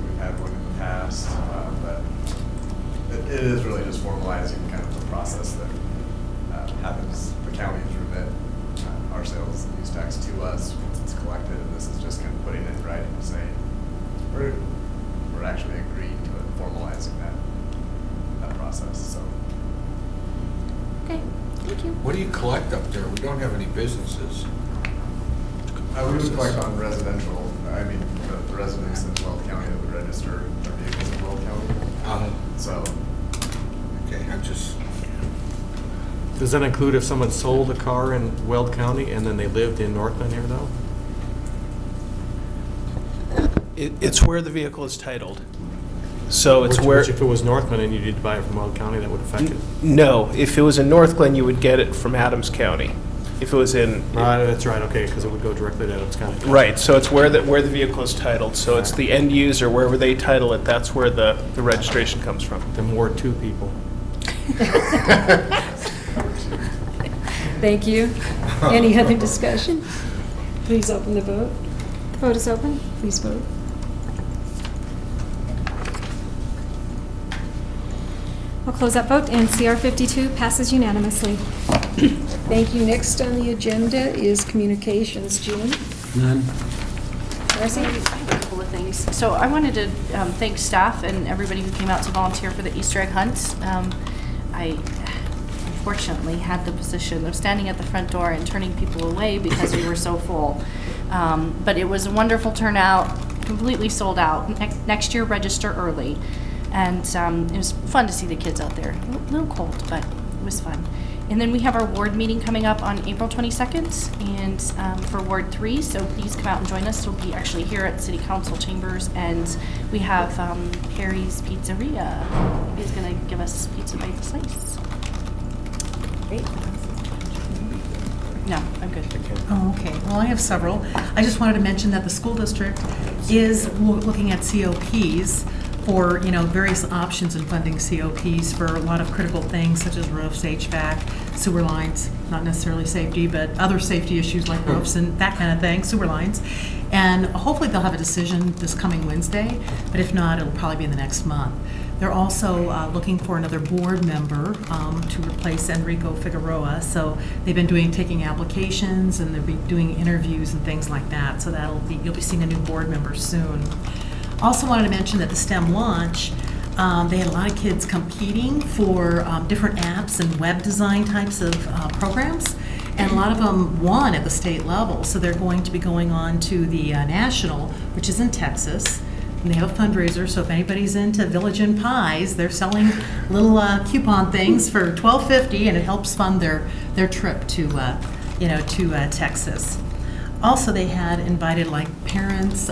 it is really just formalizing kind of the process that happens. The county has remit our sales and use tax to us once it's collected, and this is just kind of putting it in writing, saying we're actually agreeing to it, formalizing that process. So. Okay, thank you. What do you collect up there? We don't have any businesses. We would collect on residential, I mean, the residents in Weld County that would register their vehicles in Weld County. So. Okay, I'm just. Does that include if someone sold a car in Weld County and then they lived in Northglenn here, though? It's where the vehicle is titled. So it's Which if it was Northglenn and you did buy it from Weld County, that would affect it? No, if it was in Northglenn, you would get it from Adams County. If it was in... That's right, okay, because it would go directly to Adams County. Right, so it's where the vehicle is titled. So it's the end user, wherever they title it, that's where the registration comes from. Then Ward 2 people. Thank you. Any other discussion? Please open the vote. The vote is open. Please vote. I'll close that vote, and CR 52 passes unanimously. Thank you. Next on the agenda is communications. June? None. Darcy? I have a couple of things. So I wanted to thank staff and everybody who came out to volunteer for the Easter egg hunt. I unfortunately had the position of standing at the front door and turning people away because we were so full. But it was a wonderful turnout, completely sold out. Next year, register early. And it was fun to see the kids out there. A little cold, but it was fun. And then we have our ward meeting coming up on April 22nd, and for Ward 3, so please come out and join us. We'll be actually here at City Council Chambers, and we have Harry's Pizzeria. He's going to give us pizza by the slice. Great. No, I'm good. Oh, okay. Well, I have several. I just wanted to mention that the school district is looking at COPs for, various options in funding COPs for a lot of critical things such as roofs, HVAC, sewer lines, not necessarily safety, but other safety issues like roofs and that kind of thing, sewer lines. And hopefully they'll have a decision this coming Wednesday, but if not, it'll probably be in the next month. They're also looking for another board member to replace Enrico Figueroa. So they've been taking applications, and they'll be doing interviews and things like that. So you'll be seeing a new board member soon. Also wanted to mention that the STEM launch, they had a lot of kids competing for different apps and web design types of programs, and a lot of them won at the state level. So they're going to be going on to the national, which is in Texas, and they have a fundraiser. So if anybody's into Village and Pies, they're selling little coupon things for $12.50, and it helps fund their trip to Texas. Also, they had invited parents,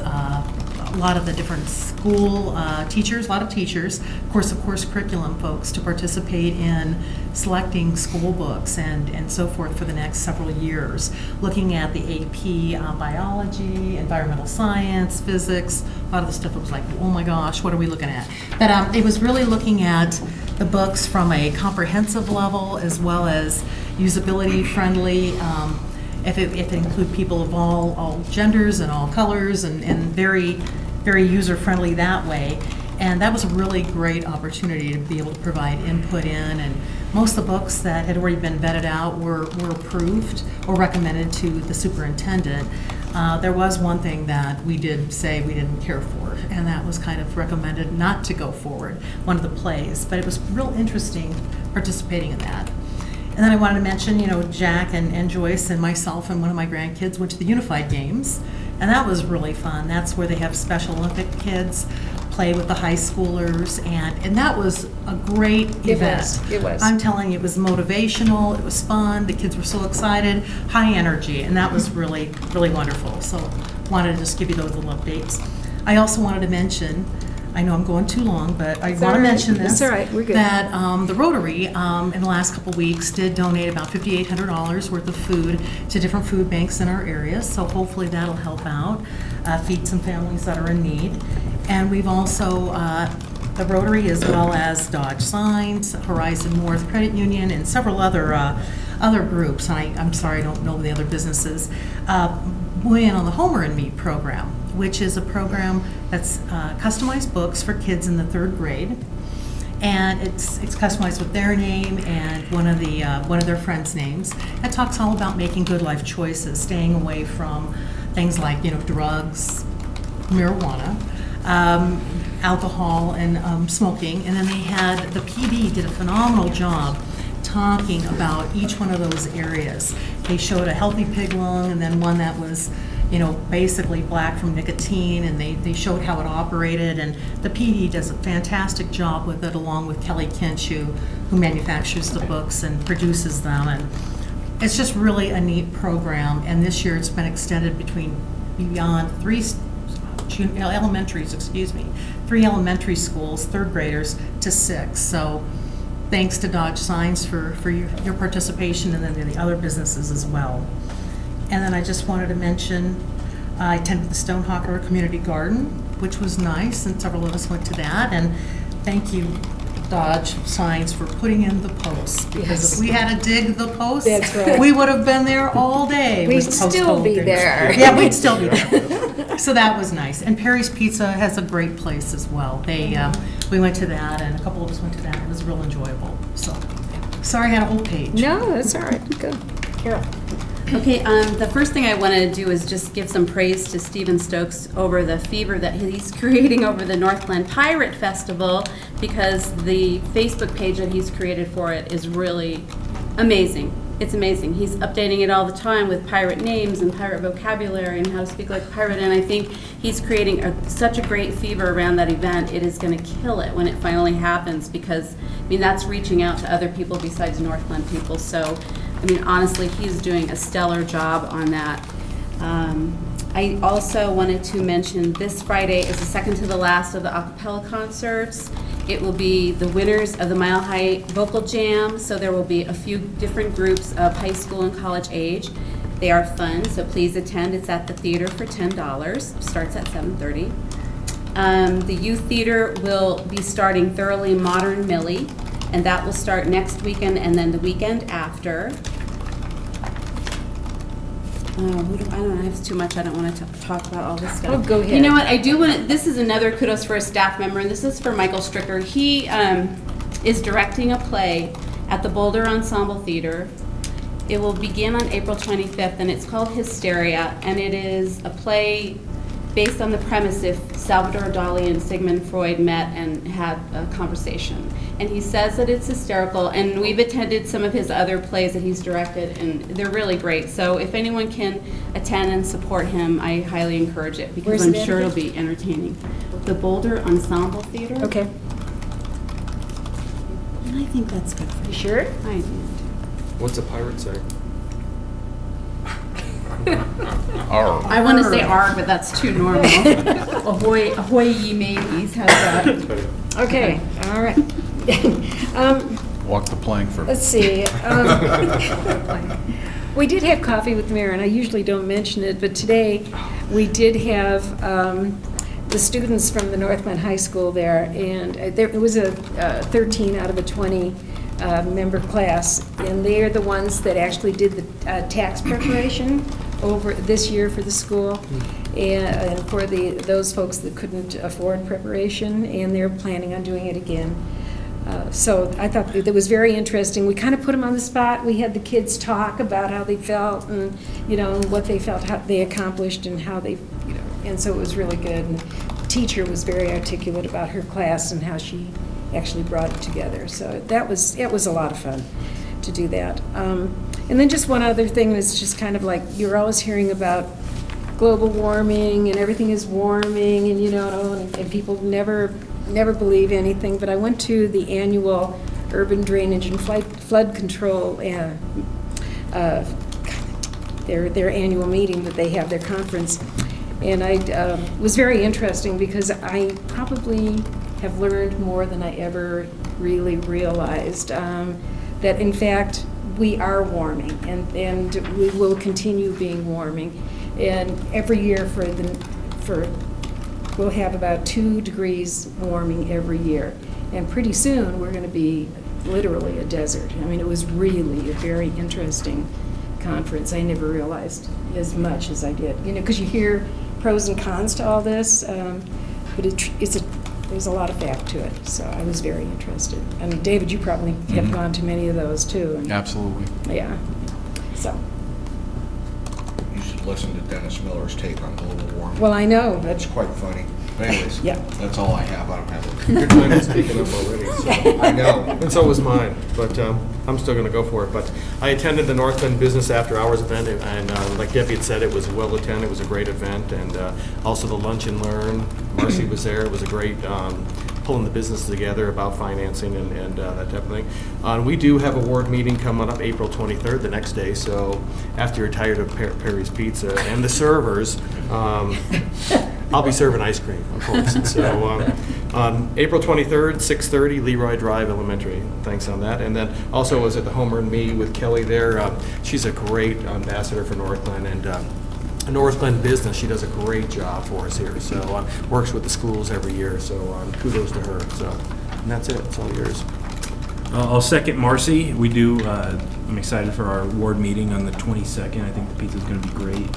a lot of the different school teachers, a lot of teachers, of course curriculum folks, to participate in selecting school books and so forth for the next several years, looking at the AP biology, environmental science, physics. A lot of the stuff was like, oh my gosh, what are we looking at? But it was really looking at the books from a comprehensive level as well as usability friendly. If it include people of all genders and all colors and very, very user-friendly that way. And that was a really great opportunity to be able to provide input in. And most of the books that had already been vetted out were approved or recommended to the superintendent. There was one thing that we did say we didn't care for, and that was kind of recommended not to go forward, one of the plays. But it was real interesting participating in that. And then I wanted to mention, Jack and Joyce and myself and one of my grandkids went to the Unified Games, and that was really fun. That's where they have Special Olympic kids play with the high schoolers, and that was a great event. It was. I'm telling you, it was motivational, it was fun, the kids were so excited, high energy, and that was really, really wonderful. So wanted to just give you those little updates. I also wanted to mention, I know I'm going too long, but I want to mention this. That's all right, we're good. That the Rotary, in the last couple weeks, did donate about $5,800 worth of food to different food banks in our area. So hopefully that'll help out, feed some families that are in need. And we've also, the Rotary, as well as Dodge Signs, Horizon North Credit Union, and several other groups, and I'm sorry I don't know the other businesses, went in on the Homer and Me program, which is a program that's customized books for kids in the 3rd grade. and it's customized with their name and one of their friends' names. It talks all about making good life choices, staying away from things like, drugs, marijuana, alcohol, and smoking. And then the PD did a phenomenal job talking about each one of those areas. They showed a healthy pig lung, and then one that was, basically black from nicotine, and they showed how it operated. And the PD does a fantastic job with it, along with Kelly Kinchu, who manufactures the books and produces them. And it's just really a neat program. And this year it's been extended beyond three elementary schools, third graders, to 6. So thanks to Dodge Signs for your participation, and then the other businesses as well. And then I just wanted to mention, I attended the Stonehawker Community Garden, which was nice, and several of us went to that. And thank you, Dodge Signs, for putting in the posts, because if we had to dig the posts, That's right. we would have been there all day. We'd with post still be holders. there. Yeah, we'd still be there. So that was nice. And Perry's Pizza has a great place as well. We went to that, and a couple of us went to that. It was real enjoyable. So, sorry I had a whole page. No, that's all right. Good. Carol. Okay, the first thing I want to do is just give some praise to Stephen Stokes over the fever that he's creating over the Northglenn Pirate Festival, because the Facebook page that he's created for it is really amazing. It's amazing. He's updating it all the time with pirate names and pirate vocabulary and how to speak like a pirate, and I think he's creating such a great fever around that event. It is going to kill it when it finally happens, because, that's reaching out to other people besides Northglenn people. So, honestly, he's doing a stellar job on that. I also wanted to mention this Friday is the second to the last of the a cappella concerts. It will be the winners of the Mile High Vocal Jam, so there will be a few different groups of high school and college age. They are fun, so please attend. It's at the theater for $10. Starts at 7:30. The youth theater will be starting Thoroughly Modern Millie, and that will start next weekend and then the weekend after. I don't know, it's too much. I don't want to talk about all this stuff. Oh, go ahead. You know what, I do want to, this is another kudos for a staff member, and this is for Michael Stricker. He is directing a play at the Boulder Ensemble Theater. It will begin on April 25th, and it's called Hysteria, and it is a play based on the premise if Salvador Dali and Sigmund Freud met and had a conversation. And he says that it's hysterical, and we've attended some of his other plays that he's directed, and they're really great. So if anyone can attend and support him, I highly encourage it, because Where's I'm it sure at? it'll be entertaining. The Boulder Ensemble Theater. Okay. And I think that's good for you. Sure? I do. What's a pirate say? I want to say arg, but that's too normal. Ahoy, ahoy ye mateys, how's that? Okay, all right. Walk the plank for. Let's see. We did have coffee with the mayor, and I usually don't mention it, but today we did have the students from the Northglenn High School there, and it was a 13 out of a 20 member class, and they are the ones that actually did the tax preparation over this year for the school, and for those folks that couldn't afford preparation, and they're planning on doing it again. So I thought that was very interesting. We kind of put them on the spot. We had the kids talk about how they felt, and what they felt, how they accomplished, and how they, and so it was really good. And the teacher was very articulate about her class and how she actually brought it together. So it was a lot of fun to do that. And then just one other thing that's just kind of like, you're always hearing about global warming and everything is warming, and and people never believe anything. But I went to the annual urban drainage and flood control their annual meeting that they have, their conference, and I was very interesting, because I probably have learned more than I ever really realized, that in fact we are warming, and we will continue being warming, and every year we'll have about 2 degrees warming every year, and pretty soon we're going to be literally a desert. It was really a very interesting conference. I never realized as much as I did, because you hear pros and cons to all this, but it's there's a lot of fact to it, so I was very interested. And David, you probably have gone to many of those too. And Absolutely. yeah, so. You should listen to Dennis Miller's take on global warming. Well, I know, but It's quite funny. But anyways, Yeah. that's all I have. I don't have Your time is taken up already. So. I know. And so was mine, but I'm still going to go for it. But I attended the Northglenn Business After Hours event, and like Debbie had said, it was well attended. It was a great event, and also the Lunch and Learn. Marcy was there. It was a great pulling the business together about financing and that type of thing. We do have a ward meeting coming up April 23rd, the next day. So after you're tired of Perry's Pizza and the servers, I'll be serving ice cream, of course. And so April 23rd, 6:30, Leroy Drive Elementary. Thanks on that. And then also I was at the Home Earned Me with Kelly there. She's a great ambassador for Northglenn, and Northglenn Business, she does a great job for us here. So works with the schools every year. So kudos to her. So and that's it. It's all yours. I'll second Marcy. We do, I'm excited for our ward meeting on the 22nd. I think the pizza's going to be great.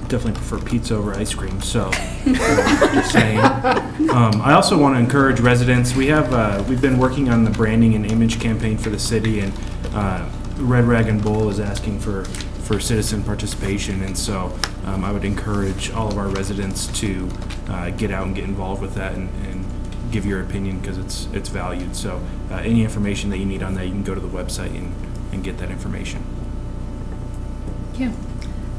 Definitely prefer pizza over ice cream, so just saying. I also want to encourage residents. We've been working on the branding and image campaign for the city, and Red Rag and Bull is asking for citizen participation, and so I would encourage all of our residents to get out and get involved with that and give your opinion, because it's valued. So any information that you need on that, you can go to the website and get that information. yeah.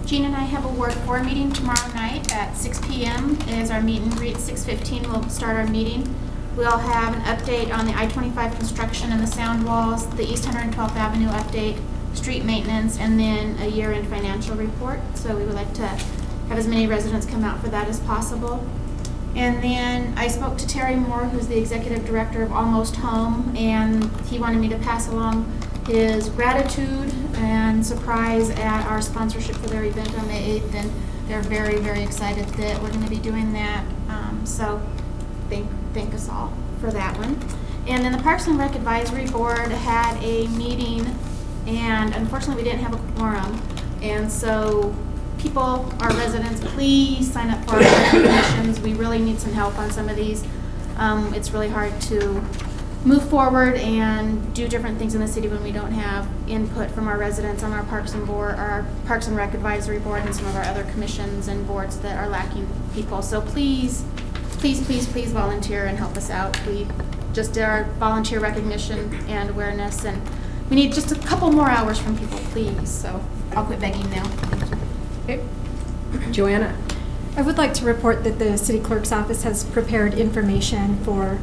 Jean and I have a Ward 4 meeting tomorrow night at 6 p.m. is our meet and greet. 6:15 we'll start our meeting. We'll have an update on the I-25 construction and the sound walls, the East 112th Avenue update, street maintenance, and then a year-end financial report. So we would like to have as many residents come out for that as possible. And then I spoke to Terry Moore, who's the executive director of Almost Home, and he wanted me to pass along his gratitude and surprise at our sponsorship for their event on May 8th, and they're very, very excited that we're going to be doing that. So thank us all for that one. And then the Parks and Rec Advisory Board had a meeting, and unfortunately we didn't have a quorum. And so people, our residents, please sign up for our commissions. We really need some help on some of these. It's really hard to move forward and do different things in the city when we don't have input from our residents on our Parks and Rec Advisory Board, and some of our other commissions and boards that are lacking people. So please volunteer and help us out. We just did our volunteer recognition and awareness, and we need just a couple more hours from people, please. So I'll quit begging now. Okay. Joanna. I would like to report that the city clerk's office has prepared information for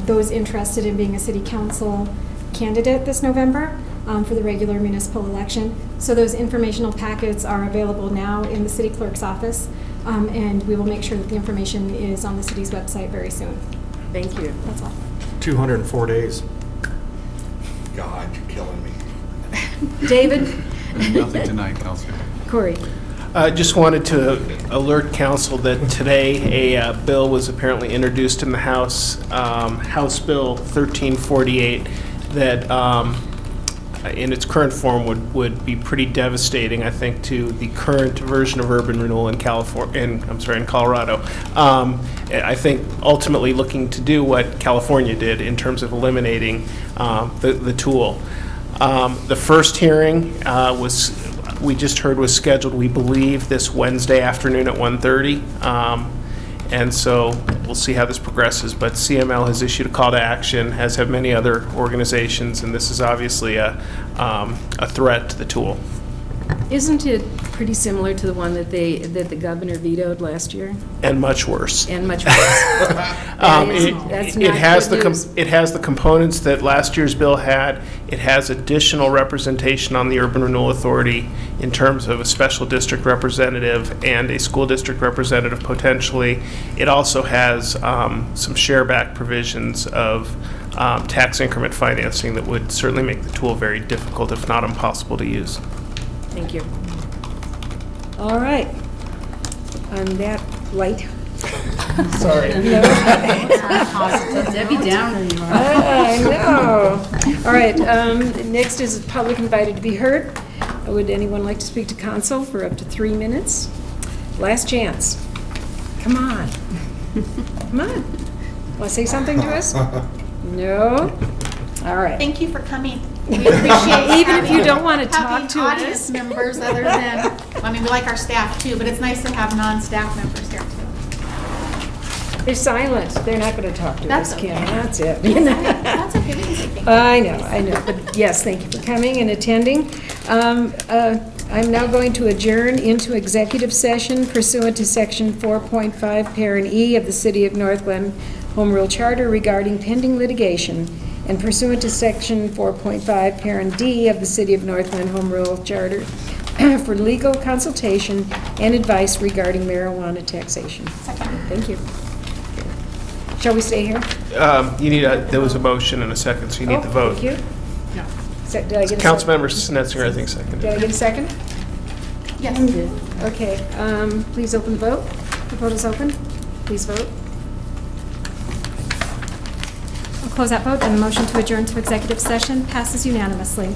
those interested in being a city council candidate this November for the regular municipal election. So those informational packets are available now in the city clerk's office, and we will make sure that the information is on the city's website very soon. Thank you. That's all. 204 days. God, you're killing me. David? Nothing tonight, Counselor. Corey? Just wanted to alert council that today a bill was apparently introduced in the House, House Bill 1348, that in its current form would be pretty devastating, I think, to the current version of urban renewal in Colorado. I think ultimately looking to do what California did in terms of eliminating the tool. The first hearing we just heard was scheduled, we believe, this Wednesday afternoon at 1:30. And so we'll see how this progresses. But CML has issued a call to action, as have many other organizations, and this is obviously a threat to the tool. Isn't it pretty similar to the one that the governor vetoed last year? And much worse. And much worse. It has the components that last year's bill had. It has additional representation on the Urban Renewal Authority in terms of a special district representative and a school district representative potentially. It also has some shareback provisions of tax increment financing that would certainly make the tool very difficult, if not impossible, to use. Thank you. All right. On that light. Sorry. Debbie Downer you are. I know. All right. Next is public invited to be heard. Would anyone like to speak to council for up to 3 minutes? Last chance. Come on. Come on. Want to say something to us? No? All right. Thank you for coming. We appreciate Even if you don't want to talk having to audience us. members other than, I mean, we like our staff too, but it's nice to have non-staff members here too. They're silent. They're not going to talk to That's us, okay. Kim. That's it. That's okay, we can say thank you. I know. But yes, thank you for coming and attending. I'm now going to adjourn into executive session pursuant to Section 4.5, Parent E of the City of Northglenn Home Rule Charter regarding pending litigation, and pursuant to Section 4.5, Parent D of the City of Northglenn Home Rule Charter for legal consultation and advice regarding marijuana taxation. Thank you. Shall we stay here? You need there was a motion and a second, so you need the vote. Thank you. Did I get a Councilmember Snetzinger, I think, seconded. Did I get a second? Yes. Okay, please open the vote. The vote is open. Please vote. I'll close that vote, and the motion to adjourn to executive session passes unanimously.